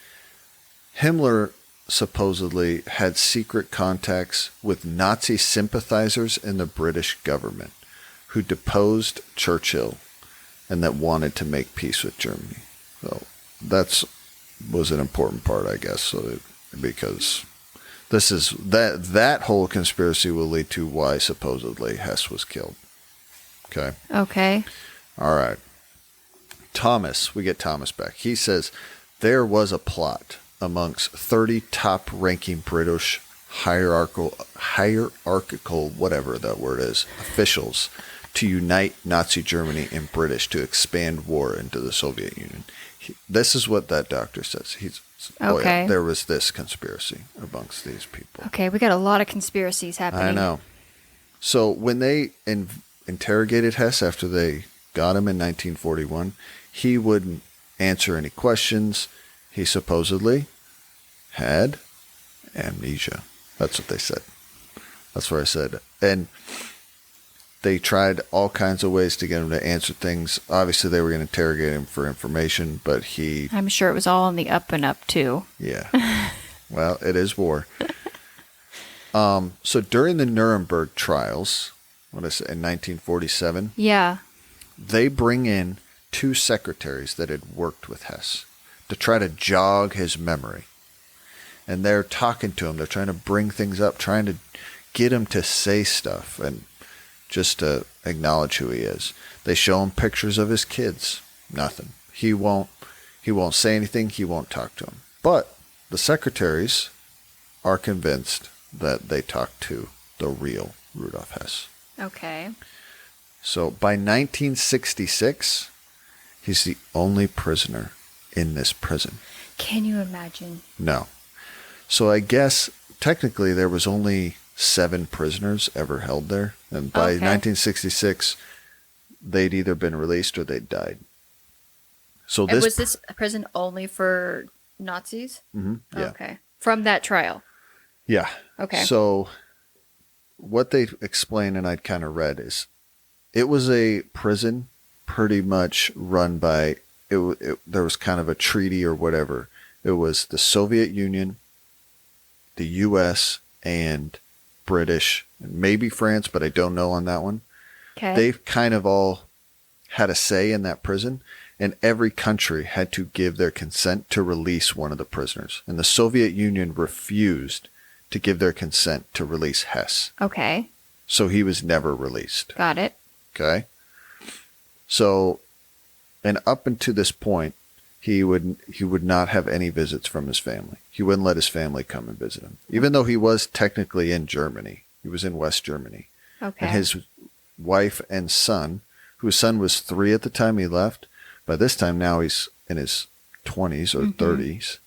Speaker 2: Himmler supposedly had secret contacts with Nazi sympathizers in the British government who deposed Churchill and that wanted to make peace with Germany. So was an important part, I guess, because this is that whole conspiracy will lead to why supposedly Hess was killed. Okay.
Speaker 1: Okay.
Speaker 2: All right. Thomas, we get Thomas back. He says there was a plot amongst 30 top-ranking British hierarchical, whatever that word is, officials to unite Nazi Germany and British to expand war into the Soviet Union. This is what that doctor says.
Speaker 1: Okay.
Speaker 2: There was this conspiracy amongst these people.
Speaker 1: Okay, we got a lot of conspiracies happening.
Speaker 2: I know. So when they interrogated Hess after they got him in 1941, he wouldn't answer any questions. He supposedly had amnesia. That's what they said. That's what I said. And they tried all kinds of ways to get him to answer things. Obviously, they were going to interrogate him for information, but I'm sure
Speaker 1: it was all on the up and up, too.
Speaker 2: Yeah. Well, it is war. So during the Nuremberg trials, in 1947, they bring in 2 secretaries that had worked with Hess to try to jog his memory. And they're talking to him. They're trying to bring things up, trying to get him to say stuff and just to acknowledge who he is. They show him pictures of his kids. Nothing. He won't say anything. He won't talk to him. But the secretaries are convinced that they talked to the real Rudolf Hess.
Speaker 1: Okay.
Speaker 2: So by 1966, he's the only prisoner in this prison.
Speaker 1: Can you imagine?
Speaker 2: No. So I guess technically there was only 7 prisoners ever held there. And by 1966, they'd either been released or they'd died. So
Speaker 1: was this a prison only for Nazis?
Speaker 2: Mm-hmm, yeah.
Speaker 1: Okay. From that trial?
Speaker 2: Yeah.
Speaker 1: Okay.
Speaker 2: So what they explain, and I'd kind of read, is It was a prison pretty much run by, there was kind of a treaty or whatever. It was the Soviet Union, the U.S., and British, and maybe France, but I don't know on that one.
Speaker 1: Okay.
Speaker 2: They kind of all had a say in that prison, and every country had to give their consent to release one of the prisoners. And the Soviet Union refused to give their consent to release Hess.
Speaker 1: Okay.
Speaker 2: So he was never released.
Speaker 1: Got it.
Speaker 2: Okay. So, and up until this point, he would not have any visits from his family. He wouldn't let his family come and visit him, even though he was technically in Germany. He was in West Germany.
Speaker 1: Okay.
Speaker 2: And his wife and son, whose son was 3 at the time he left, by this time now he's in his 20s or 30s.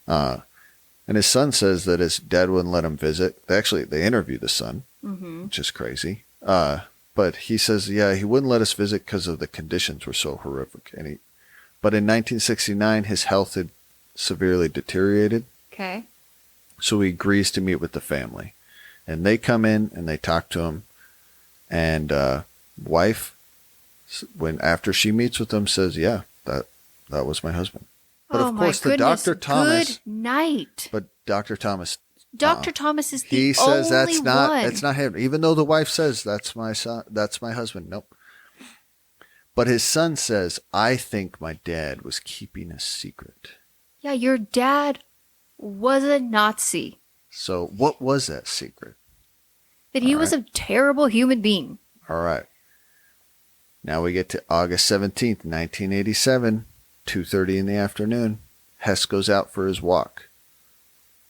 Speaker 2: And his son says that his dad wouldn't let him visit. They interviewed the son, which is crazy. But he says, yeah, he wouldn't let us visit because of the conditions were so horrific. But in 1969, his health had severely deteriorated.
Speaker 1: Okay.
Speaker 2: So he agrees to meet with the family. And they come in and they talk to him. And wife, after she meets with him, says, yeah, that was my husband. But of course, the Dr. Thomas.
Speaker 1: Good night.
Speaker 2: But Dr. Thomas.
Speaker 1: Dr. Thomas is the
Speaker 2: he says
Speaker 1: only
Speaker 2: that's not him. Even though the wife says that's my son, that's my husband. Nope. But his son says, I think my dad was keeping a secret.
Speaker 1: Yeah, your dad was a Nazi.
Speaker 2: So what was that secret?
Speaker 1: That he was a terrible human being.
Speaker 2: All right. Now we get to August 17th, 1987, 2:30 in the afternoon. Hess goes out for his walk.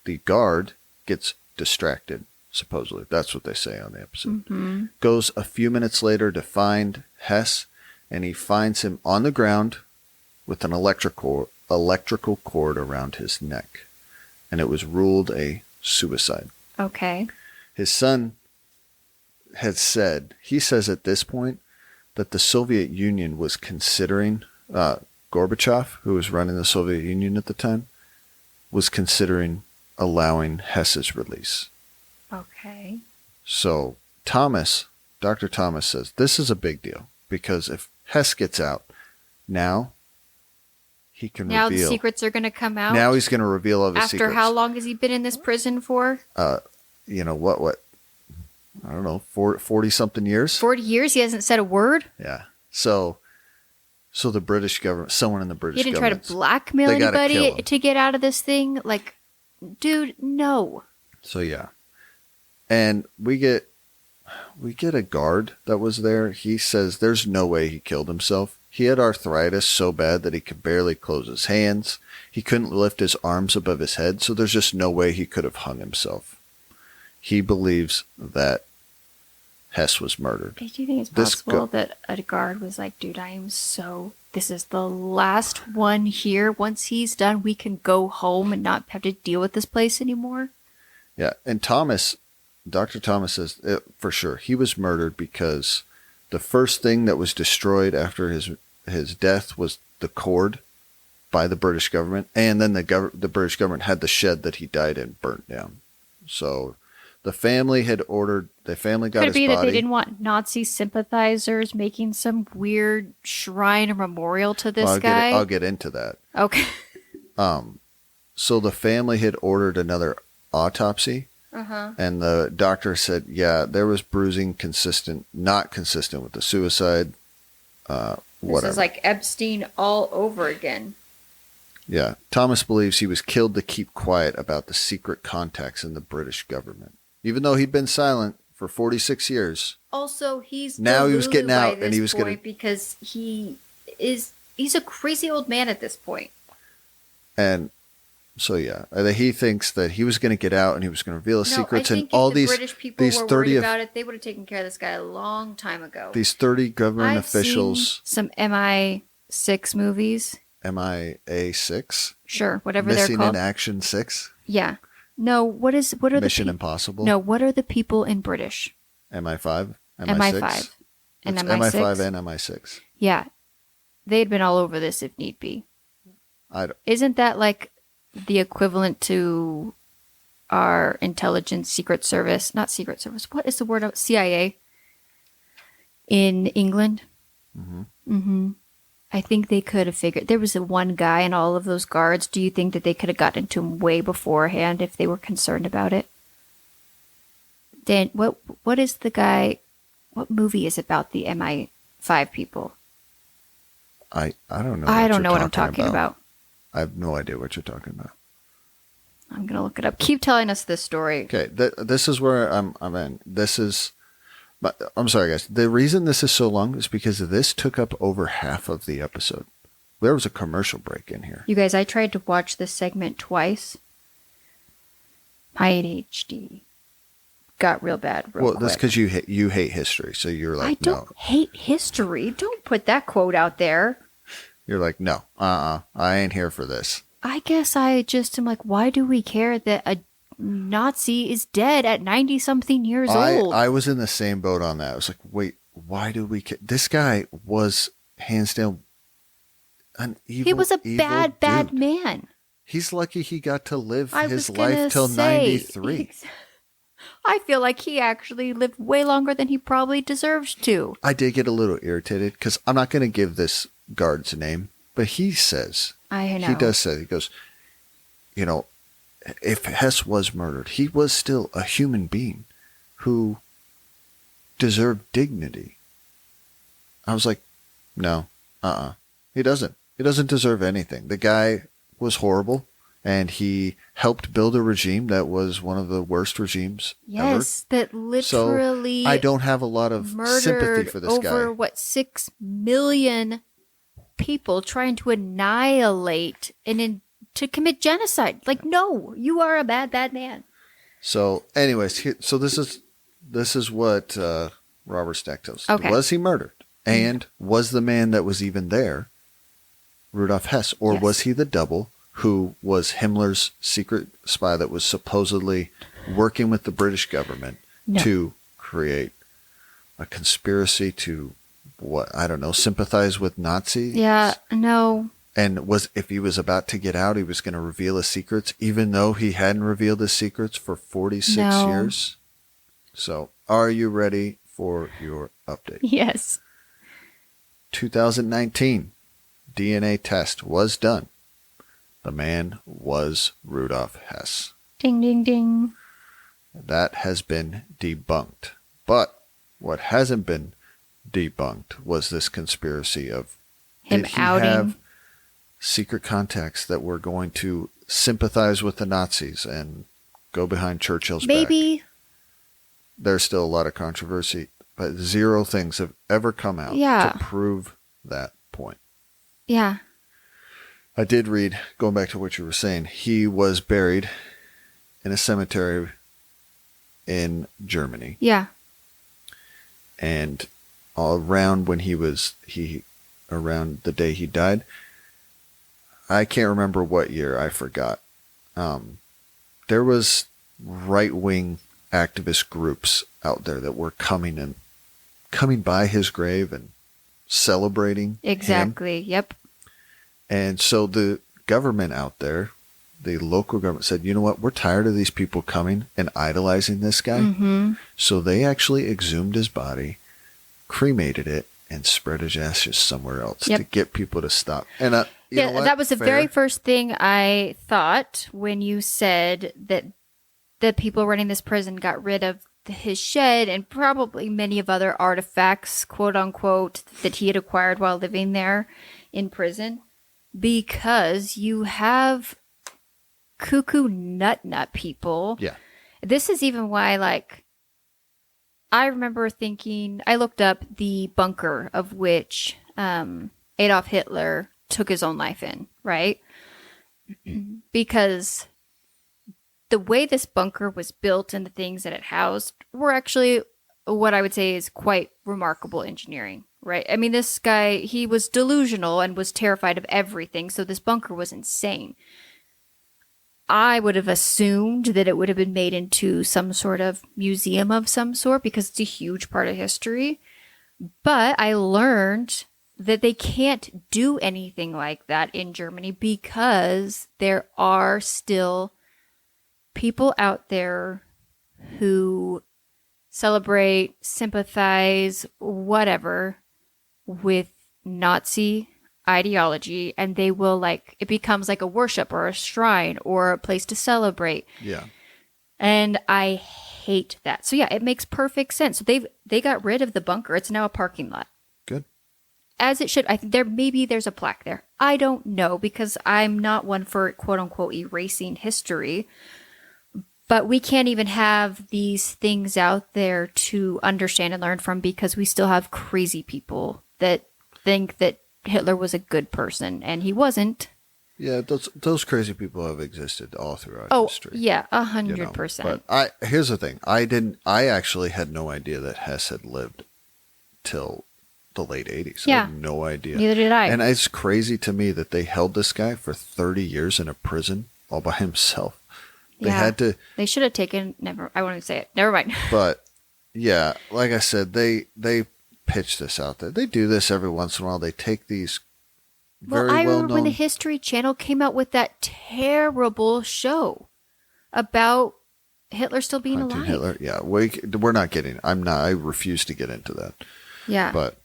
Speaker 2: The guard gets distracted, supposedly. That's what they say on the episode. Goes a few minutes later to find Hess, and he finds him on the ground with an electrical cord around his neck. And it was ruled a suicide.
Speaker 1: Okay.
Speaker 2: His son he says at this point that the Soviet Union was considering, Gorbachev, who was running the Soviet Union at the time, was considering allowing Hess's release.
Speaker 1: Okay.
Speaker 2: So Dr. Thomas says this is a big deal because if Hess gets out, now he can reveal.
Speaker 1: Now the secrets are going to come out?
Speaker 2: Now he's going to reveal all the secrets.
Speaker 1: After how long has he been in this prison for?
Speaker 2: What? I don't know, 40-something years?
Speaker 1: 40 years? He hasn't said a word?
Speaker 2: Yeah. So the British government, someone in the British
Speaker 1: government.
Speaker 2: He didn't
Speaker 1: try to blackmail anybody to get out of this thing? Like, dude, no.
Speaker 2: So, yeah. And we get a guard that was there. He says there's no way he killed himself. He had arthritis so bad that he could barely close his hands. He couldn't lift his arms above his head, so there's just no way he could have hung himself. He believes that Hess was murdered.
Speaker 1: Do you think it's possible that a guard was like, dude, this is the last one here. Once he's done, we can go home and not have to deal with this place anymore?
Speaker 2: Yeah, and Dr. Thomas says for sure he was murdered because the first thing that was destroyed after his death was the cord by the British government, and then the British government had the shed that he died in burnt down. So the family got his body.
Speaker 1: Could it be that they didn't want Nazi sympathizers making some weird shrine or memorial to this guy?
Speaker 2: I'll get into that.
Speaker 1: Okay.
Speaker 2: So the family had ordered another autopsy, and the doctor said, yeah, there was bruising not consistent with the suicide. Whatever.
Speaker 1: This is like Epstein all over again.
Speaker 2: Yeah. Thomas believes he was killed to keep quiet about the secret contacts in the British government. Even though he'd been silent for 46 years.
Speaker 1: Also, he's
Speaker 2: now he was getting out and he was
Speaker 1: going because he's a crazy old man at this point.
Speaker 2: And so yeah, he thinks that he was going to get out and he was going to reveal his secrets, and all these
Speaker 1: British people were worried about it, they would have taken care of this guy a long time ago.
Speaker 2: These 30 government officials.
Speaker 1: Seen some MI6 movies.
Speaker 2: MIA6?
Speaker 1: Sure, whatever
Speaker 2: Missing
Speaker 1: they're called.
Speaker 2: in Action 6?
Speaker 1: Yeah. No, what are
Speaker 2: Mission Impossible?
Speaker 1: No, what are the people in British?
Speaker 2: MI5?
Speaker 1: MI5. And
Speaker 2: it's
Speaker 1: MI6?
Speaker 2: MI5 and MI6.
Speaker 1: Yeah. They'd been all over this if need be. Isn't that like the equivalent to our intelligence secret service? Not secret service. What is the word? CIA? in England.
Speaker 2: Mm-hmm.
Speaker 1: Mm-hmm. I think they could have figured. There was a one guy in all of those guards. Do you think that they could have gotten to him way beforehand if they were concerned about it? Dan, what is the guy? What movie is about the MI5 people?
Speaker 2: I don't know.
Speaker 1: I don't know what I'm talking about.
Speaker 2: I have no idea what you're talking about.
Speaker 1: I'm gonna look it up. Keep telling us this story.
Speaker 2: Okay, this is where I'm in. I'm sorry, guys. The reason this is so long is because this took up over half of the episode. There was a commercial break in here.
Speaker 1: You guys, I tried to watch this segment twice. My ADHD got real bad real quick.
Speaker 2: That's because you hate history, so you're like,
Speaker 1: I don't hate history. Don't put that quote out there.
Speaker 2: You're like, no, I ain't here for this.
Speaker 1: I guess I just am like, why do we care that a Nazi is dead at 90-something years old?
Speaker 2: I was in the same boat on that. I was like, wait, why do we care? This guy was hands down an evil.
Speaker 1: He was a bad
Speaker 2: dude.
Speaker 1: man.
Speaker 2: He's lucky he got to live his life till 93.
Speaker 1: I feel like he actually lived way longer than he probably deserves to.
Speaker 2: I did get a little irritated because I'm not going to give this guard's a name, but he says,
Speaker 1: I know.
Speaker 2: He does say, he goes, you know, if Hess was murdered, he was still a human being who deserved dignity. I was like, no, he doesn't. He doesn't deserve anything. The guy was horrible, and he helped build a regime that was one of the worst regimes ever.
Speaker 1: That literally
Speaker 2: So I don't have a lot of sympathy for this guy.
Speaker 1: Over 6 million people trying to annihilate and to commit genocide. Like, no, you are a bad man.
Speaker 2: So, anyways, this is what Robert Stack tells us.
Speaker 1: Okay.
Speaker 2: Was he murdered? And was the man that was even there Rudolf Hess? Or was he the double who was Himmler's secret spy that was supposedly working with the British government to create a conspiracy to, sympathize with Nazis?
Speaker 1: Yeah, no.
Speaker 2: And if he was about to get out, he was going to reveal his secrets, even though he hadn't revealed his secrets for 46 years? So, are you ready for your update?
Speaker 1: Yes.
Speaker 2: 2019, DNA test was done. The man was Rudolf Hess.
Speaker 1: Ding, ding, ding.
Speaker 2: That has been debunked. But what hasn't been debunked was this conspiracy of
Speaker 1: him outing.
Speaker 2: Have secret contacts that were going to sympathize with the Nazis and go behind Churchill's back. There's still a lot of controversy, but zero things have ever come out to prove that point.
Speaker 1: Yeah.
Speaker 2: I did read, going back to what you were saying, he was buried in a cemetery in Germany.
Speaker 1: Yeah.
Speaker 2: And around around the day he died, I can't remember what year, I forgot. There was right-wing activist groups out there that were coming by his grave and celebrating
Speaker 1: Exactly.
Speaker 2: him.
Speaker 1: Yep.
Speaker 2: And so the government out there, the local government said, you know what, we're tired of these people coming and idolizing this guy.
Speaker 1: Mm-hmm.
Speaker 2: So they actually exhumed his body, cremated it, and spread his ashes somewhere else to get people to stop. And you know what?
Speaker 1: That was the very first thing I thought when you said that the people running this prison got rid of his shed and probably many of other artifacts, quote unquote, that he had acquired while living there in prison, because you have cuckoo nut people.
Speaker 2: Yeah.
Speaker 1: This is even why, I remember thinking, I looked up the bunker of which Adolf Hitler took his own life in, right? Because the way this bunker was built and the things that it housed were actually what I would say is quite remarkable engineering, right? I mean, this guy, he was delusional and was terrified of everything, so this bunker was insane. I would have assumed that it would have been made into some sort of museum of some sort because it's a huge part of history. But I learned that they can't do anything like that in Germany because there are still people out there who celebrate, sympathize, whatever with Nazi ideology, and they will it becomes like a worship or a shrine or a place to celebrate.
Speaker 2: Yeah.
Speaker 1: And I hate that. So yeah, it makes perfect sense. So they got rid of the bunker. It's now a parking lot.
Speaker 2: Good.
Speaker 1: As it should. I think there's a plaque there. I don't know because I'm not one for quote unquote erasing history. But we can't even have these things out there to understand and learn from because we still have crazy people that think that Hitler was a good person, and he wasn't.
Speaker 2: Yeah, those crazy people have existed all throughout history.
Speaker 1: Oh, yeah, 100%.
Speaker 2: But here's the thing. I actually had no idea that Hess had lived till the late 80s.
Speaker 1: Yeah.
Speaker 2: I had no idea.
Speaker 1: Neither did I.
Speaker 2: And it's crazy to me that they held this guy for 30 years in a prison all by himself. They had to.
Speaker 1: They should have taken. I won't even say it. Never mind.
Speaker 2: But yeah, like I said, they pitch this out there. They do this every once in a while. They take these very
Speaker 1: I
Speaker 2: well-known.
Speaker 1: remember when the History Channel came out with that terrible show about Hitler still being
Speaker 2: Hunting
Speaker 1: alive.
Speaker 2: Hitler. Yeah, we're not getting. I refuse to get into that.
Speaker 1: Yeah.
Speaker 2: But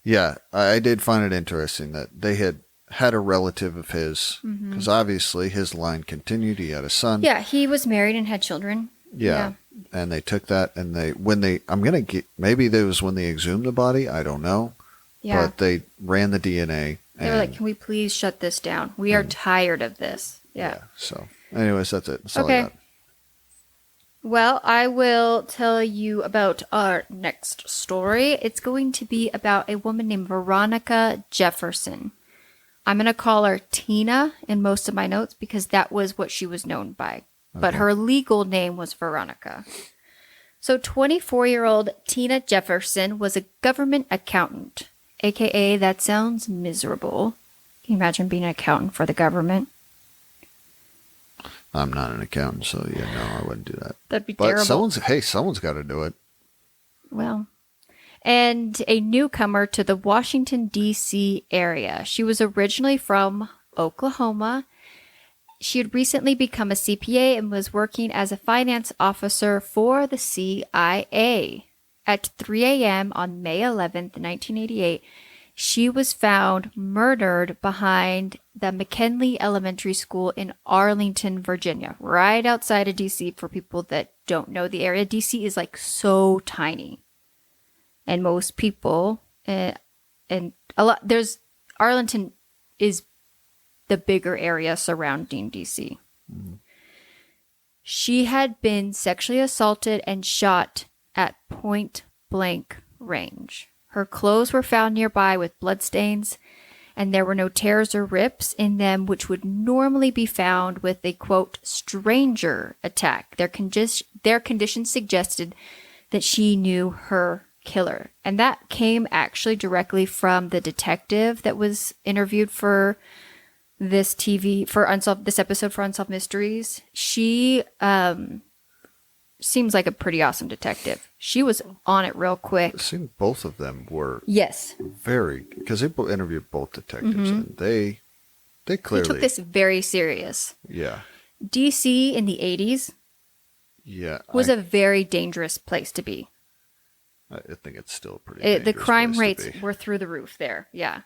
Speaker 2: yeah, I did find it interesting that they had a relative of his, because obviously his line continued. He had a son.
Speaker 1: Yeah, he was married and had children.
Speaker 2: Yeah. And they took that and maybe that was when they exhumed the body. I don't know.
Speaker 1: Yeah.
Speaker 2: But they ran the DNA.
Speaker 1: They were like, can we please shut this down? We are tired of this. Yeah.
Speaker 2: So anyways, that's it. That's all I
Speaker 1: Okay.
Speaker 2: got.
Speaker 1: Well, I will tell you about our next story. It's going to be about a woman named Veronica Jefferson. I'm going to call her Tina in most of my notes because that was what she was known by. But her legal name was Veronica. So 24-year-old Tina Jefferson was a government accountant, a.k.a. that sounds miserable. Can you imagine being an accountant for the government?
Speaker 2: I'm not an accountant, so yeah, no, I wouldn't do that.
Speaker 1: That'd be
Speaker 2: But
Speaker 1: terrible.
Speaker 2: someone's got to do it.
Speaker 1: Well, and a newcomer to the Washington, D.C. area. She was originally from Oklahoma. She had recently become a CPA and was working as a finance officer for the CIA. At 3 a.m. on May 11th, 1988, she was found murdered behind the McKinley Elementary School in Arlington, Virginia, right outside of D.C. For people that don't know the area, D.C. is so tiny. And most people, Arlington is the bigger area surrounding D.C. She had been sexually assaulted and shot at point blank range. Her clothes were found nearby with bloodstains, and there were no tears or rips in them, which would normally be found with a, quote, stranger attack. Their condition suggested that she knew her killer. And that came actually directly from the detective that was interviewed for this episode for Unsolved Mysteries. She seems like a pretty awesome detective. She was on it real quick.
Speaker 2: It seemed both of them were
Speaker 1: Yes.
Speaker 2: because they interviewed both detectives and they clearly
Speaker 1: They took this very serious.
Speaker 2: Yeah.
Speaker 1: DC in the 80s was a very dangerous place to be.
Speaker 2: I think it's still a pretty
Speaker 1: The
Speaker 2: dangerous
Speaker 1: crime
Speaker 2: place to
Speaker 1: rates
Speaker 2: be.
Speaker 1: were through the roof there. Yeah.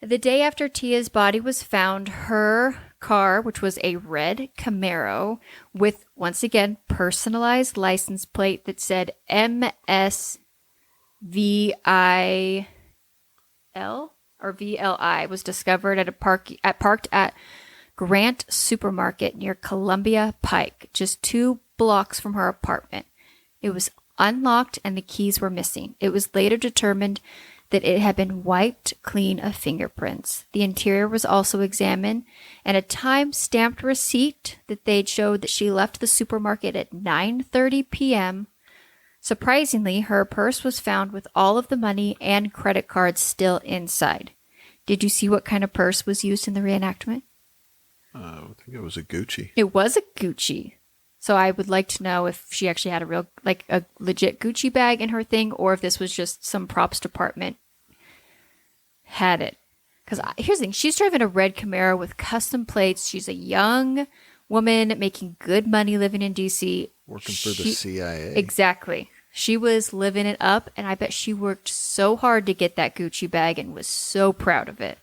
Speaker 1: The day after Tia's body was found, her car, which was a red Camaro with, once again, personalized license plate that said MSVIL or VLI, was discovered parked at Grant Supermarket near Columbia Pike, just 2 blocks from her apartment. It was unlocked and the keys were missing. It was later determined that it had been wiped clean of fingerprints. The interior was also examined, and a time-stamped receipt that they'd showed that she left the supermarket at 9:30 p.m. Surprisingly, her purse was found with all of the money and credit cards still inside. Did you see what kind of purse was used in the reenactment?
Speaker 2: I think it was a Gucci.
Speaker 1: It was a Gucci. So I would like to know if she actually had a legit Gucci bag in her thing, or if this was just some props department had it. Because here's the thing. She's driving a red Camaro with custom plates. She's a young woman making good money living in D.C.
Speaker 2: Working for the CIA.
Speaker 1: Exactly. She was living it up, and I bet she worked so hard to get that Gucci bag and was so proud of it.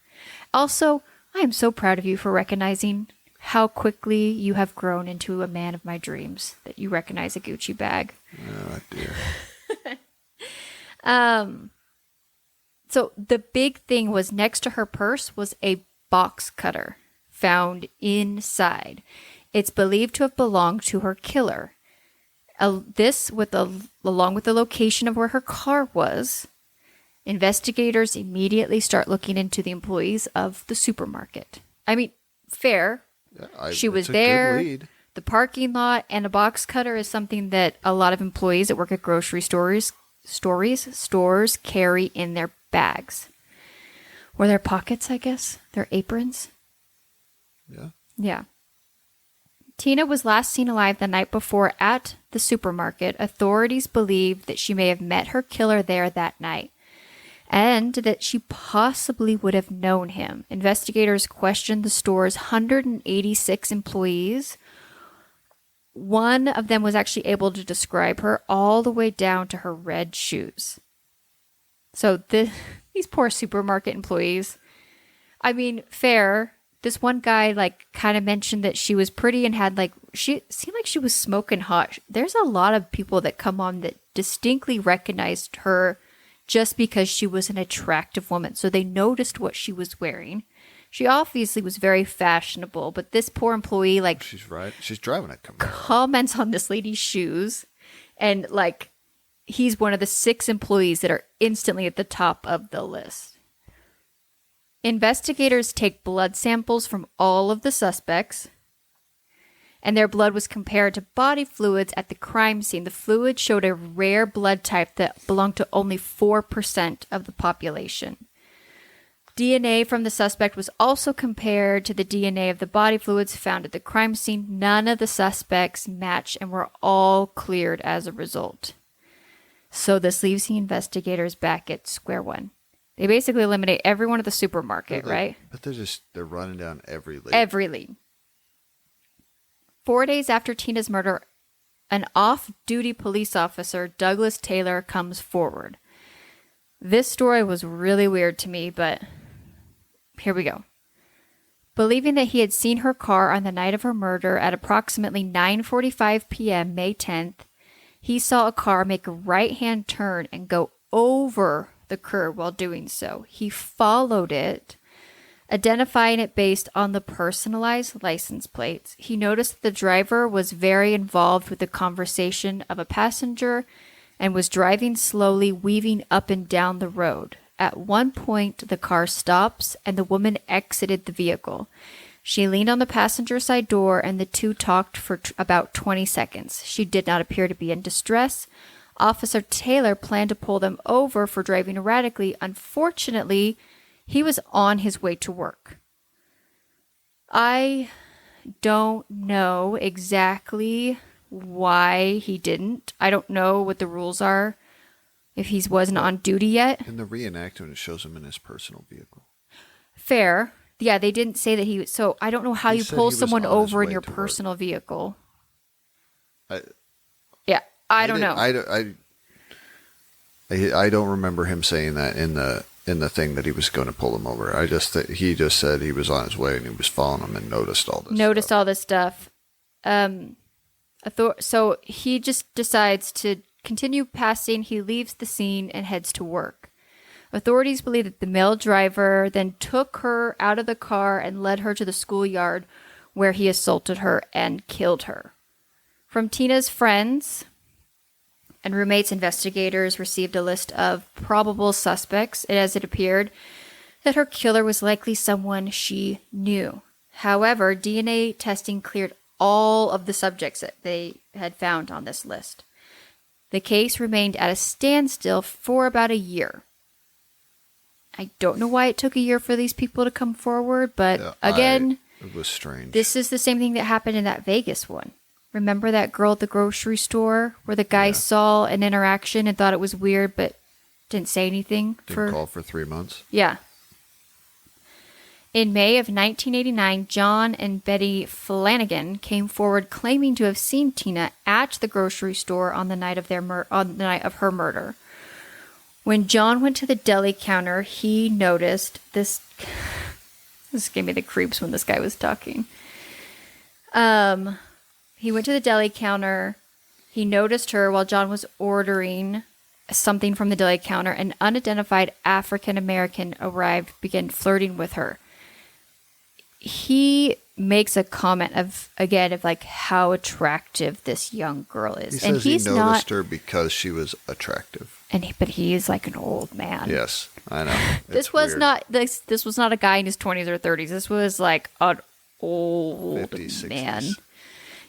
Speaker 1: Also, I am so proud of you for recognizing how quickly you have grown into a man of my dreams, that you recognize a Gucci bag.
Speaker 2: Oh, dear.
Speaker 1: So the big thing was next to her purse was a box cutter found inside. It's believed to have belonged to her killer. Along with the location of where her car was, investigators immediately start looking into the employees of the supermarket. I mean, fair.
Speaker 2: Yeah,
Speaker 1: She was
Speaker 2: it's a
Speaker 1: there.
Speaker 2: good lead.
Speaker 1: The parking lot and a box cutter is something that a lot of employees that work at grocery stores carry in their bags. Or their pockets, I guess. Their aprons.
Speaker 2: Yeah.
Speaker 1: Yeah. Tina was last seen alive the night before at the supermarket. Authorities believe that she may have met her killer there that night, and that she possibly would have known him. Investigators questioned the store's 186 employees. One of them was actually able to describe her all the way down to her red shoes. So these poor supermarket employees, I mean, fair. This one guy kind of mentioned that she was pretty and she seemed like she was smoking hot. There's a lot of people that come on that distinctly recognized her just because she was an attractive woman. So they noticed what she was wearing. She obviously was very fashionable, but this poor employee
Speaker 2: she's right. She's driving a Camaro.
Speaker 1: Comments on this lady's shoes, and he's one of the 6 employees that are instantly at the top of the list. Investigators take blood samples from all of the suspects, and their blood was compared to body fluids at the crime scene. The fluid showed a rare blood type that belonged to only 4% of the population. DNA from the suspect was also compared to the DNA of the body fluids found at the crime scene. None of the suspects matched and were all cleared as a result. So this leaves the investigators back at square one. They basically eliminate everyone at the supermarket, right?
Speaker 2: But they're running down every lead.
Speaker 1: Every lead. 4 days after Tina's murder, an off-duty police officer, Douglas Taylor, comes forward. This story was really weird to me, but here we go. Believing that he had seen her car on the night of her murder at approximately 9:45 p.m., May 10th, he saw a car make a right-hand turn and go over the curb while doing so. He followed it, identifying it based on the personalized license plates. He noticed that the driver was very involved with the conversation of a passenger and was driving slowly, weaving up and down the road. At one point, the car stops and the woman exited the vehicle. She leaned on the passenger side door and the two talked for about 20 seconds. She did not appear to be in distress. Officer Taylor planned to pull them over for driving erratically. Unfortunately, he was on his way to work. I don't know exactly why he didn't. I don't know what the rules are if he wasn't on duty yet.
Speaker 2: In the reenactment, it shows him in his personal vehicle.
Speaker 1: Fair. Yeah, they didn't say that he was. So I don't know how you pull someone over in your personal vehicle. I don't know.
Speaker 2: I don't remember him saying that in the thing that he was going to pull him over. He just said he was on his way and he was following him and noticed all this stuff. So he just decides to continue passing. He leaves the scene and heads to work. Authorities believe that the male driver then took her out of the car and led her to the schoolyard where he assaulted her and killed her. From Tina's friends and roommates, investigators received a list of probable suspects, as it appeared that her killer was likely someone she knew. However, DNA testing cleared all of the subjects that they had found on this list. The case remained at a standstill for about a year. I don't know why it took a year for these people to come forward, but again, it was strange.
Speaker 1: This is the same thing that happened in that Vegas one. Remember that girl at the grocery store where the guy saw an interaction and thought it was weird, but didn't say anything?
Speaker 2: Didn't call for 3 months?
Speaker 1: Yeah. In May of 1989, John and Betty Flanagan came forward claiming to have seen Tina at the grocery store on the night of her murder. When John went to the deli counter, he noticed this. This gave me the creeps when this guy was talking. He went to the deli counter. He noticed her while John was ordering something from the deli counter. An unidentified African American arrived, began flirting with her. He makes a comment of like how attractive this young girl is.
Speaker 2: He says he noticed her because she was attractive.
Speaker 1: But he is like an old man.
Speaker 2: Yes, I know.
Speaker 1: This was not a guy in his 20s or 30s. This was like an old 50s, man. 60s.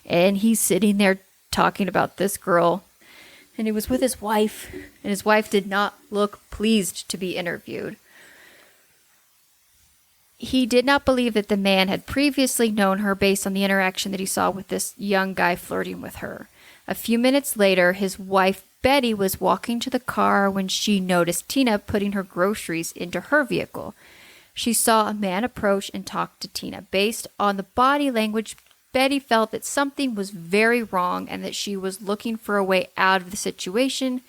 Speaker 1: And he's sitting there talking about this girl. And he was with his wife. And his wife did not look pleased to be interviewed. He did not believe that the man had previously known her based on the interaction that he saw with this young guy flirting with her. A few minutes later, his wife, Betty, was walking to the car when she noticed Tina putting her groceries into her vehicle. She saw a man approach and talk to Tina. Based on the body language, Betty felt that something was very wrong and that she was looking for a way out of the situation.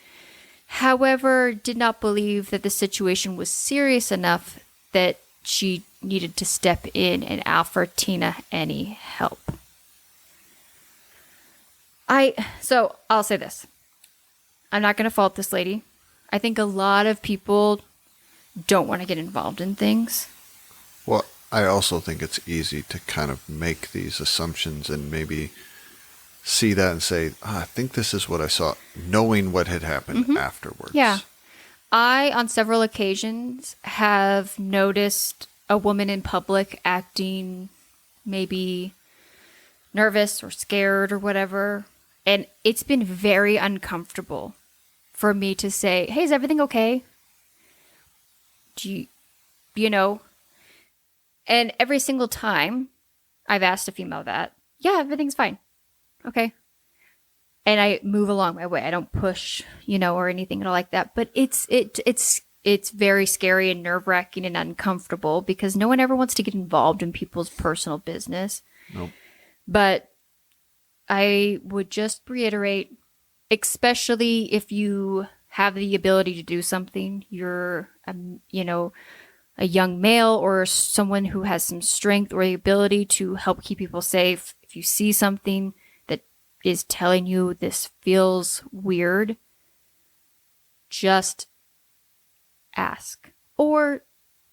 Speaker 1: However, did not believe that the situation was serious enough that she needed to step in and offer Tina any help. So I'll say this. I'm not going to fault this lady. I think a lot of people don't want to get involved in things.
Speaker 2: Well, I also think it's easy to kind of make these assumptions and maybe see that and say, I think this is what I saw, knowing what had happened afterwards.
Speaker 1: Yeah. I, on several occasions, have noticed a woman in public acting maybe nervous or scared or whatever. And it's been very uncomfortable for me to say, hey, is everything okay? Do you know? And every single time I've asked a female that, yeah, everything's fine. Okay. And I move along my way. I don't push, or anything at all like that. But it's very scary and nerve-wracking and uncomfortable because no one ever wants to get involved in people's personal business.
Speaker 2: Nope. But
Speaker 1: I would just reiterate, especially if you have the ability to do something, you're, a young male or someone who has some strength or the ability to help keep people safe. If you see something that is telling you this feels weird, just ask or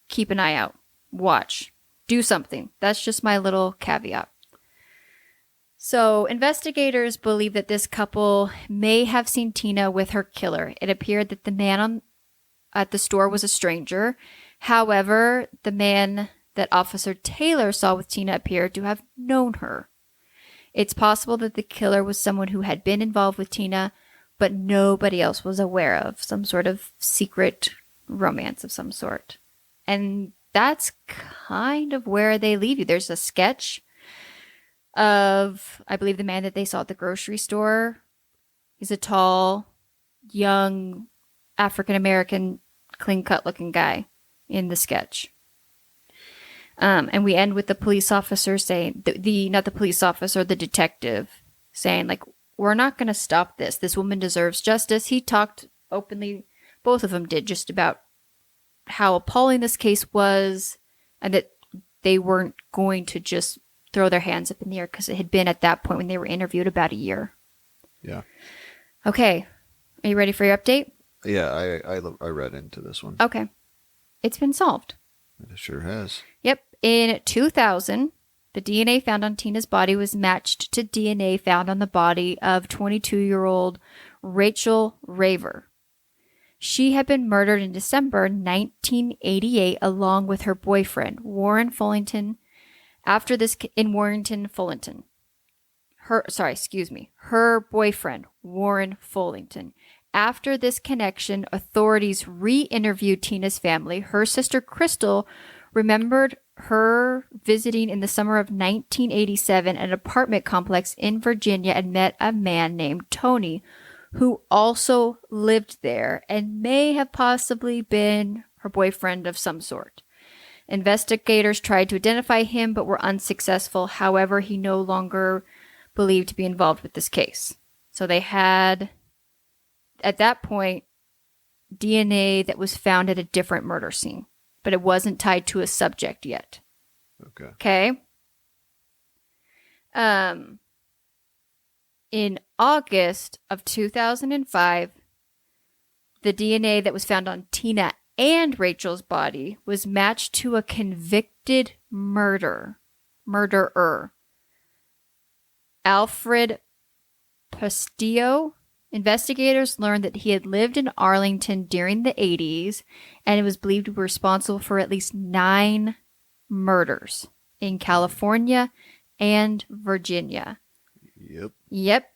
Speaker 1: keep an eye out, watch, do something. That's just my little caveat. So investigators believe that this couple may have seen Tina with her killer. It appeared that the man at the store was a stranger. However, the man that Officer Taylor saw with Tina appeared to have known her. It's possible that the killer was someone who had been involved with Tina, but nobody else was aware of, some sort of secret romance of some sort. And that's kind of where they leave you. There's a sketch of, I believe, the man that they saw at the grocery store. He's a tall, young, African-American, clean-cut looking guy in the sketch. And we end with the police officer saying, not the police officer, the detective saying, like, we're not going to stop this. This woman deserves justice. He talked openly, both of them did, just about how appalling this case was and that they weren't going to just throw their hands up in the air because it had been at that point when they were interviewed about a year.
Speaker 2: Yeah.
Speaker 1: Okay. Are you ready for your update?
Speaker 2: Yeah, I read into this one.
Speaker 1: Okay. It's been solved.
Speaker 2: It sure has.
Speaker 1: Yep. In 2000, the DNA found on Tina's body was matched to DNA found on the body of 22-year-old Rachel Raver. She had been murdered in December 1988 along with her boyfriend, Warren Fullington. After this, in Warrington Fullington. Her boyfriend, Warren Fullington. After this connection, authorities re-interviewed Tina's family. Her sister Crystal remembered her visiting in the summer of 1987 an apartment complex in Virginia and met a man named Tony, who also lived there and may have possibly been her boyfriend of some sort. Investigators tried to identify him but were unsuccessful. However, he no longer believed to be involved with this case. So they had, at that point, DNA that was found at a different murder scene, but it wasn't tied to a subject yet. Okay. In August of 2005, the DNA that was found on Tina and Rachel's body was matched to a convicted murderer, Alfred Pastillo. Investigators learned that he had lived in Arlington during the 80s, and it was believed to be responsible for at least 9 murders in California and Virginia. Yep.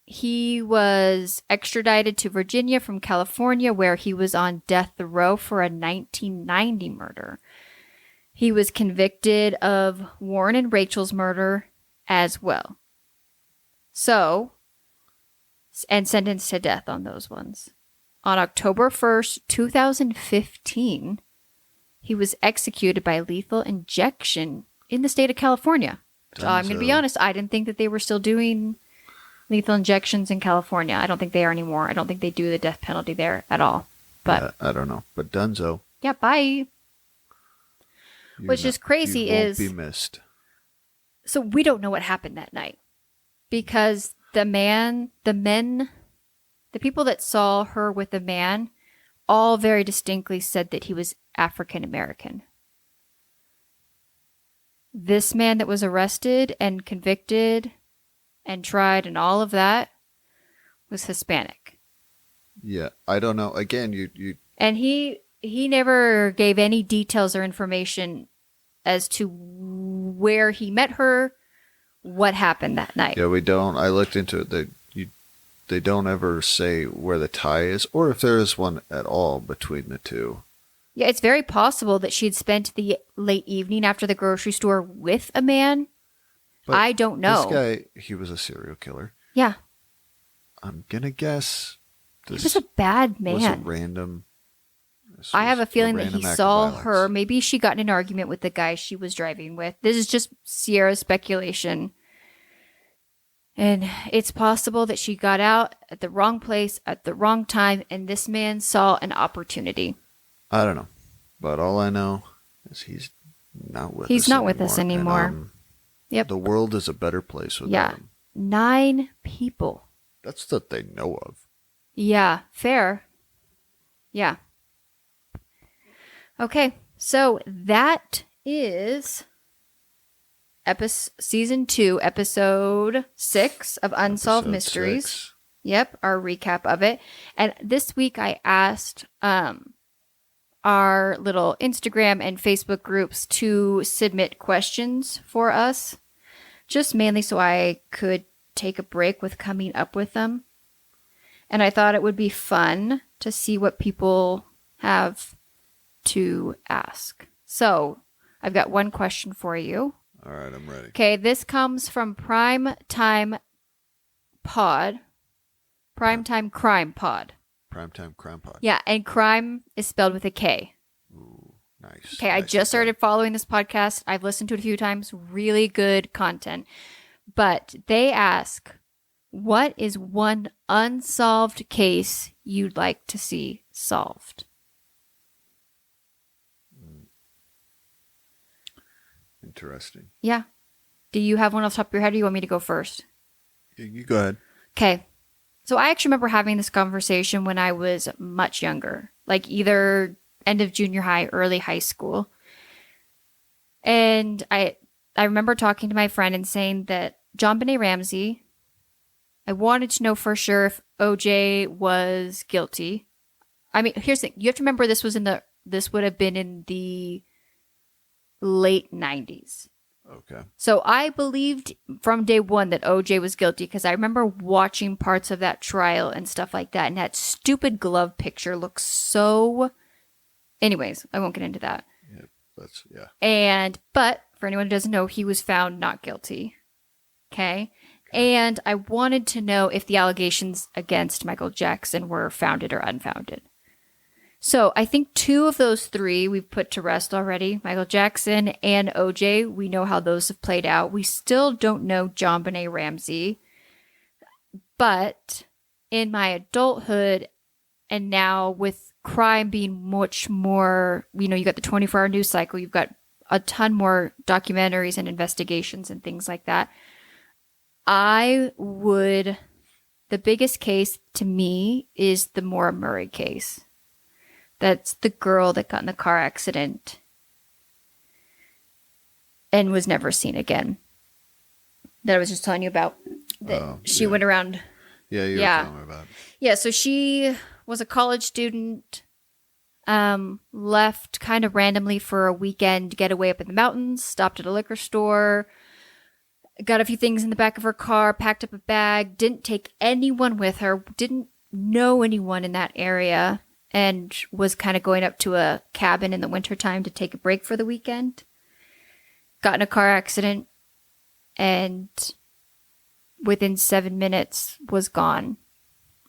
Speaker 1: He was extradited to Virginia from California, where he was on death row for a 1990 murder. He was convicted of Warren and Rachel's murder as well. So, and sentenced to death on those ones. On October 1st, 2015, he was executed by lethal injection in the state of California. So I'm going to be honest, I didn't think that they were still doing lethal injections in California. I don't think they are anymore. I don't think they do the death penalty there at all. But
Speaker 2: I don't know. But Dunzo.
Speaker 1: Yeah, bye. Which is crazy is...
Speaker 2: You won't be missed.
Speaker 1: So we don't know what happened that night. Because the people that saw her with the man all very distinctly said that he was African American. This man that was arrested and convicted and tried and all of that was Hispanic.
Speaker 2: Yeah, I don't know. Again, you
Speaker 1: and he never gave any details or information as to where he met her, what happened that night.
Speaker 2: Yeah, we don't. I looked into it. They don't ever say where the tie is, or if there is one at all between the two.
Speaker 1: Yeah, it's very possible that she'd spent the late evening after the grocery store with a man. But I don't know.
Speaker 2: This guy, he was a serial killer.
Speaker 1: Yeah.
Speaker 2: I'm going to guess.
Speaker 1: He was a bad man.
Speaker 2: Was it random?
Speaker 1: I have a feeling that he saw her. Maybe she got in an argument with the guy she was driving with. This is just Sierra's speculation. And it's possible that she got out at the wrong place at the wrong time, and this man saw an opportunity.
Speaker 2: I don't know. But all I know is he's not with us anymore.
Speaker 1: He's not with us anymore. Yep.
Speaker 2: The world is a better place without him.
Speaker 1: 9 people.
Speaker 2: That's what they know of.
Speaker 1: Yeah, fair. Yeah. Okay, so that is season 2, episode 6 of Unsolved Mysteries.
Speaker 2: 6.
Speaker 1: Yep, our recap of it. And this week I asked our little Instagram and Facebook groups to submit questions for us, just mainly so I could take a break with coming up with them. And I thought it would be fun to see what people have to ask. So I've got one question for you.
Speaker 2: All right, I'm ready.
Speaker 1: Okay, this comes from Primetime Pod. Primetime Crime Pod.
Speaker 2: Primetime Crime Pod.
Speaker 1: Yeah, and crime is spelled with a K.
Speaker 2: Ooh, nice.
Speaker 1: Okay, I just started following this podcast. I've listened to it a few times. Really good content. But they ask, what is one unsolved case you'd like to see solved?
Speaker 2: Interesting.
Speaker 1: Yeah. Do you have one off the top of your head, or do you want me to go first?
Speaker 2: You go ahead.
Speaker 1: Okay. So I actually remember having this conversation when I was much younger, like either end of junior high, early high school. And I remember talking to my friend and saying that JonBenet Ramsey, I wanted to know for sure if OJ was guilty. I mean, here's the thing. You have to remember this would have been in the late 90s.
Speaker 2: Okay.
Speaker 1: So I believed from day one that OJ was guilty because I remember watching parts of that trial and stuff like that. And that stupid glove picture looks so... Anyways, I won't get into that.
Speaker 2: Yeah.
Speaker 1: But for anyone who doesn't know, he was found not guilty. Okay. And I wanted to know if the allegations against Michael Jackson were founded or unfounded. So I think 2 of those 3 we've put to rest already. Michael Jackson and OJ. We know how those have played out. We still don't know JonBenet Ramsey. But in my adulthood, and now with crime being much more, you got the 24-hour news cycle, you've got a ton more documentaries and investigations and things like that. The biggest case to me is the Maura Murray case. That's the girl that got in the car accident and was never seen again. That I was just telling you about. That she went around.
Speaker 2: Yeah, you were telling me about it.
Speaker 1: Yeah, so she was a college student, left kind of randomly for a weekend getaway up in the mountains, stopped at a liquor store, got a few things in the back of her car, packed up a bag, didn't take anyone with her, didn't know anyone in that area, and was kind of going up to a cabin in the wintertime to take a break for the weekend. Got in a car accident, and within 7 minutes was gone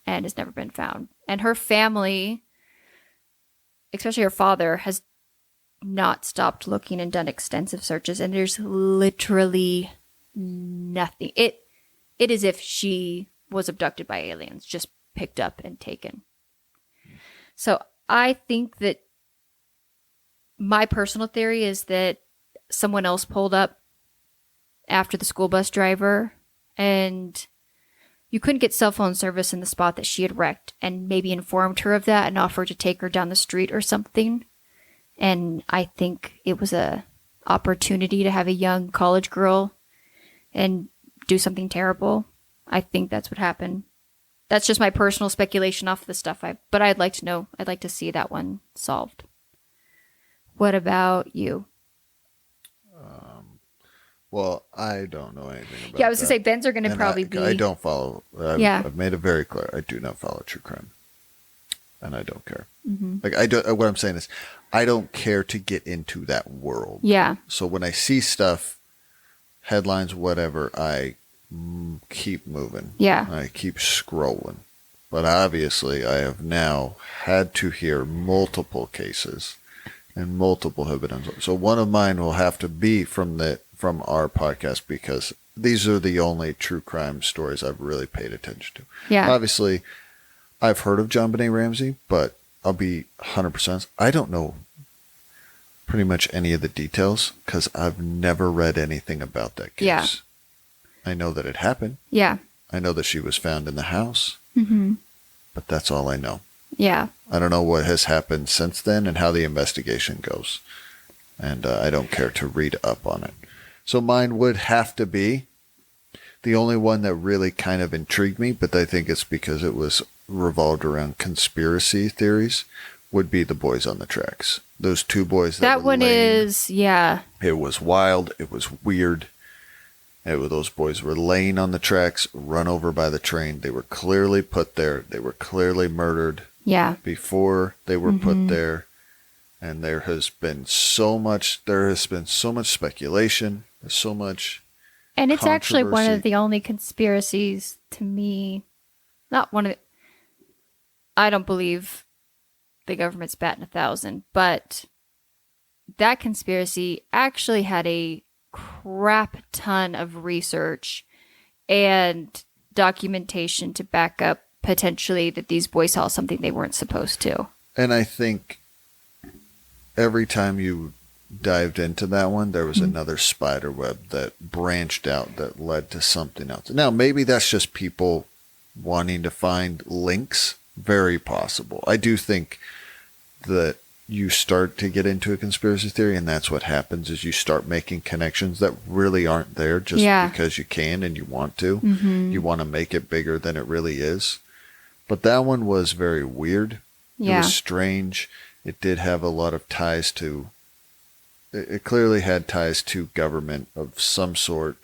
Speaker 1: and has never been found. And her family, especially her father, has not stopped looking and done extensive searches, and there's literally nothing. It is if she was abducted by aliens, just picked up and taken. So I think that my personal theory is that someone else pulled up after the school bus driver, and you couldn't get cell phone service in the spot that she had wrecked, and maybe informed her of that and offered to take her down the street or something. And I think it was a opportunity to have a young college girl and do something terrible. I think that's what happened. That's just my personal speculation off the stuff but I'd like to know. I'd like to see that one solved. What about you?
Speaker 2: Well, I don't know anything about
Speaker 1: Yeah, I was going to say, Ben's are going to probably be...
Speaker 2: I don't follow... I've made it very clear. I do not follow true crime. And I don't care.
Speaker 1: Mm-hmm.
Speaker 2: What I'm saying is, I don't care to get into that world.
Speaker 1: Yeah.
Speaker 2: So when I see stuff, headlines, whatever, I keep moving.
Speaker 1: Yeah.
Speaker 2: I keep scrolling. But obviously, I have now had to hear multiple cases, and multiple have been unsolved. So one of mine will have to be from our podcast, because these are the only true crime stories I've really paid attention to.
Speaker 1: Yeah.
Speaker 2: Obviously, I've heard of JonBenet Ramsey, but I'll be 100%. I don't know pretty much any of the details because I've never read anything about that case.
Speaker 1: Yeah.
Speaker 2: I know that it happened.
Speaker 1: Yeah.
Speaker 2: I know that she was found in the house.
Speaker 1: Mm-hmm.
Speaker 2: But that's all I know.
Speaker 1: Yeah.
Speaker 2: I don't know what has happened since then and how the investigation goes. And I don't care to read up on it. So mine would have to be the only one that really kind of intrigued me, but I think it's because it was revolved around conspiracy theories, would be the boys on the tracks. Those 2 boys. That
Speaker 1: one is, yeah.
Speaker 2: It was wild. It was weird. Those boys were laying on the tracks, run over by the train. They were clearly put there. They were clearly murdered.
Speaker 1: Yeah.
Speaker 2: Before they were put there. And there has been so much speculation. There's so much.
Speaker 1: And it's actually one of the only conspiracies to me. Not one of the, I don't believe the government's batting 1,000, but that conspiracy actually had a crap ton of research and documentation to back up potentially that these boys saw something they weren't supposed to.
Speaker 2: And I think every time you dived into that one, there was another spider web that branched out that led to something else. Now, maybe that's just people wanting to find links. Very possible. I do think that you start to get into a conspiracy theory, and that's what happens is you start making connections that really aren't there just because you can and you want to. Mm-hmm. You want to make it bigger than it really is. But that one was very weird. Yeah. It was strange. It did have a lot of ties to... It clearly had ties to government of some sort.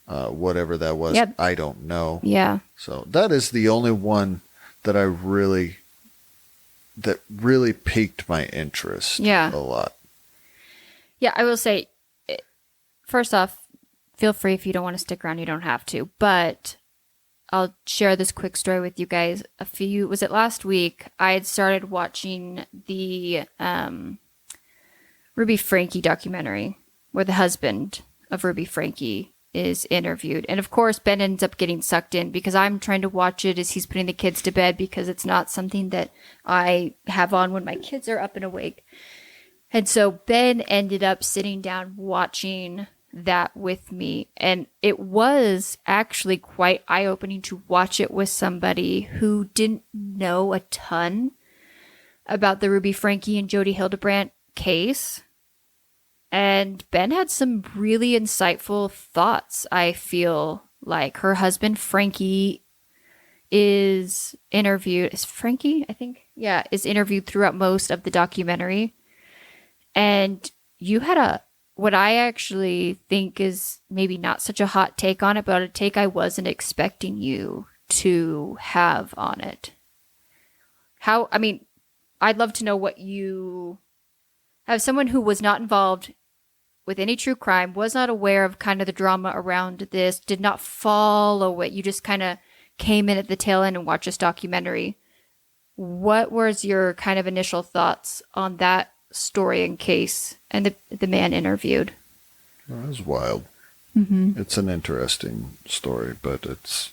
Speaker 2: Whatever that was, I don't know.
Speaker 1: Yeah.
Speaker 2: So that is the only one that really piqued my interest a lot.
Speaker 1: Yeah, I will say, first off, feel free if you don't want to stick around, you don't have to. But I'll share this quick story with you guys. Was it last week? I had started watching the Ruby Frankie documentary where the husband of Ruby Frankie is interviewed. And of course, Ben ends up getting sucked in because I'm trying to watch it as he's putting the kids to bed because it's not something that I have on when my kids are up and awake. And so Ben ended up sitting down watching that with me. And it was actually quite eye-opening to watch it with somebody who didn't know a ton about the Ruby Frankie and Jody Hildebrandt case. And Ben had some really insightful thoughts. I feel like her husband, Frankie, is interviewed. Is Frankie, I think? Yeah, is interviewed throughout most of the documentary. And you had what I actually think is maybe not such a hot take on it, but a take I wasn't expecting you to have on it. I'd love to know what you have. Someone who was not involved with any true crime, was not aware of kind of the drama around this, did not follow it. You just kind of came in at the tail end and watched this documentary. What was your kind of initial thoughts on that story and case and the man interviewed?
Speaker 2: Well, it was wild.
Speaker 1: Mm-hmm.
Speaker 2: It's an interesting story, but it's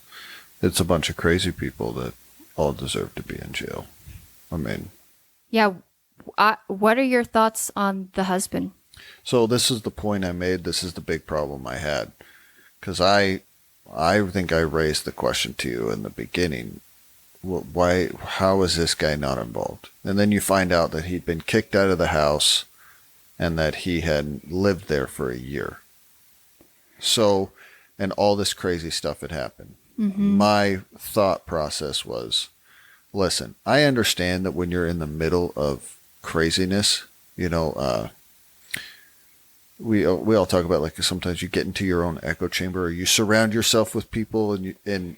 Speaker 2: a bunch of crazy people that all deserve to be in jail. I mean...
Speaker 1: Yeah. What are your thoughts on the husband?
Speaker 2: So this is the point I made. This is the big problem I had. Because I think I raised the question to you in the beginning. How is this guy not involved? And then you find out that he'd been kicked out of the house and that he had lived there for a year. So, and all this crazy stuff had happened. Mm-hmm. My thought process was, listen, I understand that when you're in the middle of craziness, we all talk about, like, sometimes you get into your own echo chamber, or you surround yourself with people, and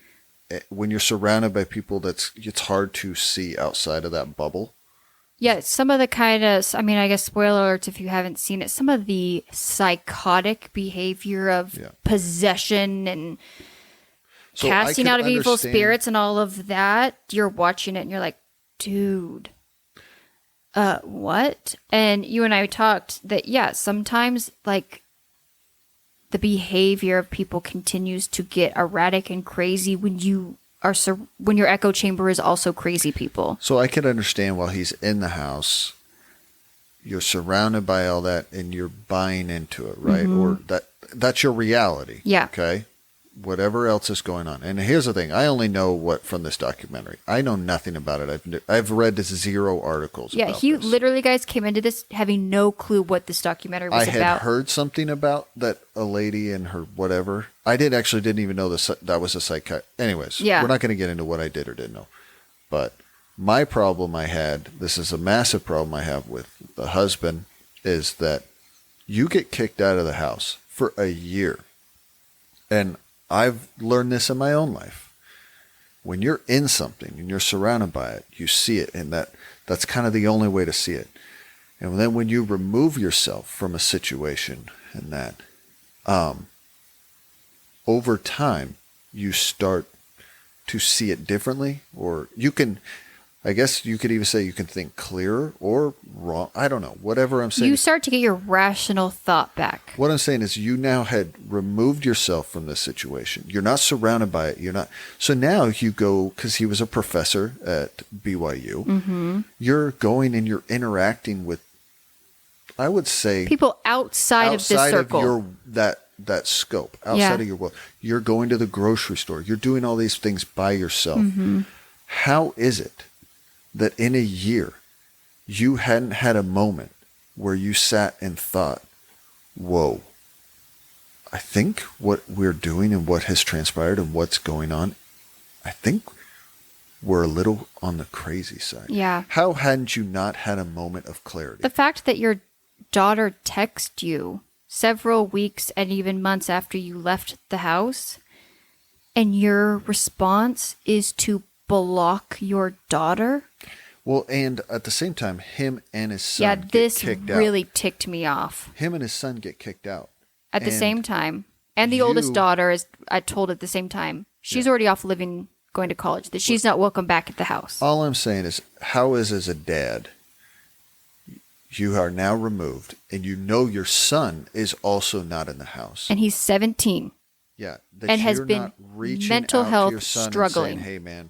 Speaker 2: when you're surrounded by people, it's hard to see outside of that bubble. Yeah, some of the kind of, I guess spoiler alerts if you haven't seen it, some of the psychotic behavior of possession and casting out of evil spirits and all of that, you're watching it and you're like, dude, what? And you and I talked that, sometimes, like, the behavior of people continues to get erratic and crazy when when your echo chamber is also crazy people. So I can understand while he's in the house, you're surrounded by all that and you're buying into it, right? Mm-hmm. Or that's your reality. Yeah. Okay. Whatever else is going on. And here's the thing. I only know from this documentary. I know nothing about it. I've read 0 articles about this. Yeah, he literally, guys, came into this having no clue what this documentary was about. I had heard something about that a lady and her whatever. I didn't even know that was a psychiatrist. Anyways, we're not going to get into what I did or didn't know. But my problem this is a massive problem I have with the husband, is that you get kicked out of the house for a year. And I've learned this in my own life. When you're in something and you're surrounded by it, you see it, and that's kind of the only way to see it. And then when you remove yourself from a situation and that, over time, you start to see it differently, or I guess you could even say you can think clearer or wrong. I don't know. Whatever I'm saying. You start to get your rational thought back. What I'm saying is you now had removed yourself from this situation. You're not surrounded by it. You're not. So now you go, because he was a professor at BYU. Mm-hmm. You're going and you're interacting with, I would say, people outside of this circle. Of that scope, outside of your world. You're going to the grocery store. You're doing all these things by yourself. Mm-hmm. How is it that in a year you hadn't had a moment where you sat and thought, whoa, I think what we're doing and what has transpired and what's going on, I think we're a little on the crazy side. Yeah. How hadn't you not had a moment of clarity? The fact that your daughter texted you several weeks and even months after you left the house, and your response is to block your daughter. Well, and at the same time, him and his son get kicked out. Yeah, this really ticked me off. Him and his son get kicked out. At the same time. And the oldest daughter is told at the same time,
Speaker 1: She's already off going to college. That she's not welcome back at the house.
Speaker 2: All I'm saying is, how is as a dad, you are now removed, and you know your son is also not in the house.
Speaker 1: And he's 17.
Speaker 2: Yeah.
Speaker 1: And has been
Speaker 2: not reaching
Speaker 1: mental
Speaker 2: out
Speaker 1: health
Speaker 2: to your son
Speaker 1: struggling.
Speaker 2: And saying, hey, man,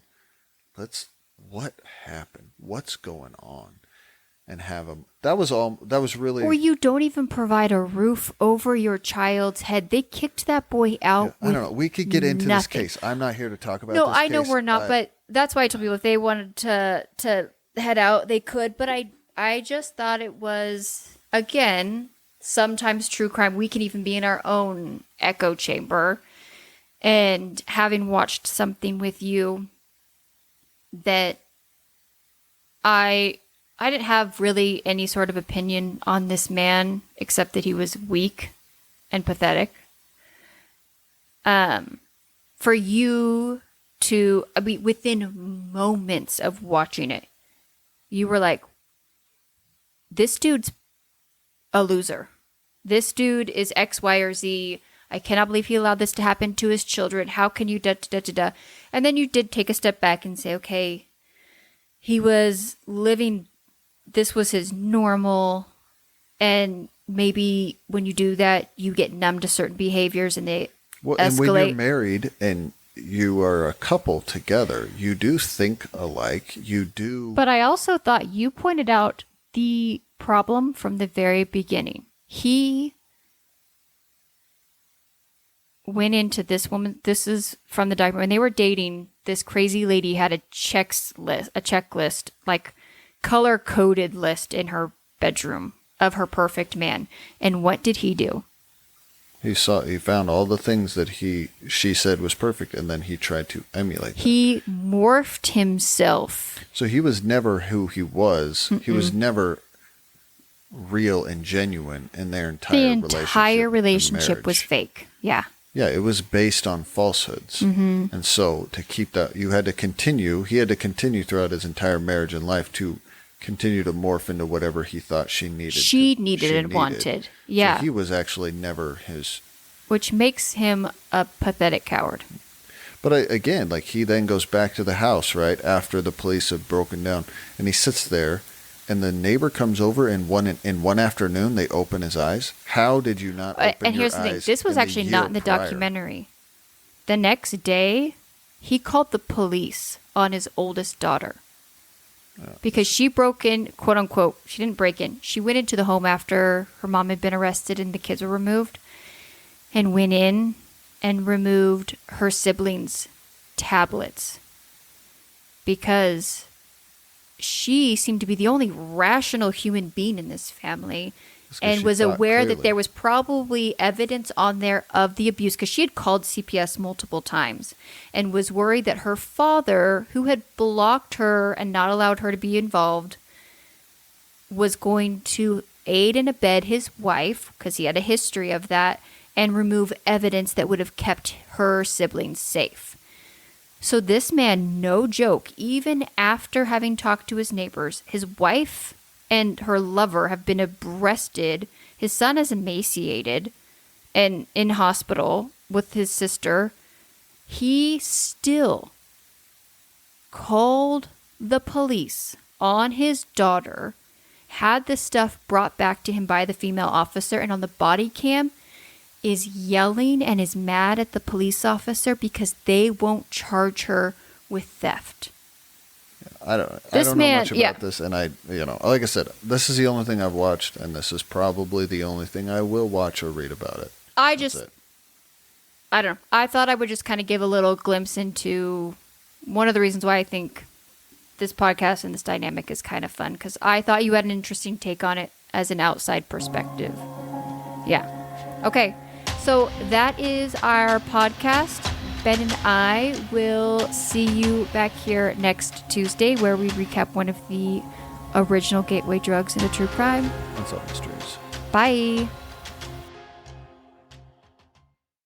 Speaker 2: what happened? What's going on? And have him. That was really.
Speaker 1: Or you don't even provide a roof over your child's head. They kicked that boy out.
Speaker 2: I don't know. We could get into this
Speaker 1: nothing.
Speaker 2: case. I'm not here to talk about
Speaker 1: No,
Speaker 2: this
Speaker 1: I know
Speaker 2: case,
Speaker 1: we're not, but that's why I told people if they wanted to head out, they could. But I just thought it was, again, sometimes true crime. We can even be in our own echo chamber. And having watched something with you that I didn't have really any sort of opinion on this man, except that he was weak and pathetic. For you to, I mean, within moments of watching it, you were like, this dude's a loser. This dude is X, Y, or Z. I cannot believe he allowed this to happen to his children. How can you da-da-da-da-da? And then you did take a step back and say, okay, he was living, this was his normal, and maybe when you do that, you get numb to certain behaviors and they escalate.
Speaker 2: And when you're married and you are a couple together, you do think alike. You do.
Speaker 1: But I also thought you pointed out the problem from the very beginning. He went into this woman, this is from the document, when they were dating, this crazy lady had a checklist, like color-coded list in her bedroom of her perfect man. And what did he do?
Speaker 2: He found all the things that she said was perfect, and then he tried to emulate that.
Speaker 1: He morphed himself.
Speaker 2: So he was never who he was. Mm-mm. He was never real and genuine in their entire relationship. The entire
Speaker 1: relationship was fake. Yeah.
Speaker 2: Yeah, it was based on falsehoods. Mm-hmm. And so to keep that, he had to continue throughout his entire marriage and life to continue to morph into whatever he thought she needed.
Speaker 1: Wanted. Yeah.
Speaker 2: So he was actually never his.
Speaker 1: Which makes him a pathetic coward.
Speaker 2: But again, like he then goes back to the house, right, after the police have broken down. And he sits there, and the neighbor comes over, and in one afternoon, they open his eyes. How did you not open your eyes?
Speaker 1: And here's the thing. This was actually not in the documentary. The next day, he called the police on his oldest daughter. Because she broke in, quote unquote, she didn't break in. She went into the home after her mom had been arrested and the kids were removed, and went in and removed her siblings' tablets because she seemed to be the only rational human being in this family and was aware that there was probably evidence on there of the abuse because she had called CPS multiple times and was worried that her father, who had blocked her and not allowed her to be involved, was going to aid and abet his wife, because he had a history of that, and remove evidence that would have kept her siblings safe. So this man, no joke, even after having talked to his neighbors, his wife and her lover have been arrested. His son is emaciated and in hospital with his sister. He still called the police on his daughter, had the stuff brought back to him by the female officer, and on the body cam is yelling and is mad at the police officer because they won't charge her with theft.
Speaker 2: I don't know much about this, and like I said, this is the only thing I've watched, and this is probably the only thing I will watch or read about it. I don't know.
Speaker 1: I thought I would just kind of give a little glimpse into one of the reasons why I think this podcast and this dynamic is kind of fun, because I thought you had an interesting take on it as an outside perspective. Yeah. Okay. So that is our podcast. Ben and I will see you back here next Tuesday, where we recap one of the original gateway drugs in the true crime.
Speaker 2: Unsolved mysteries.
Speaker 1: Bye.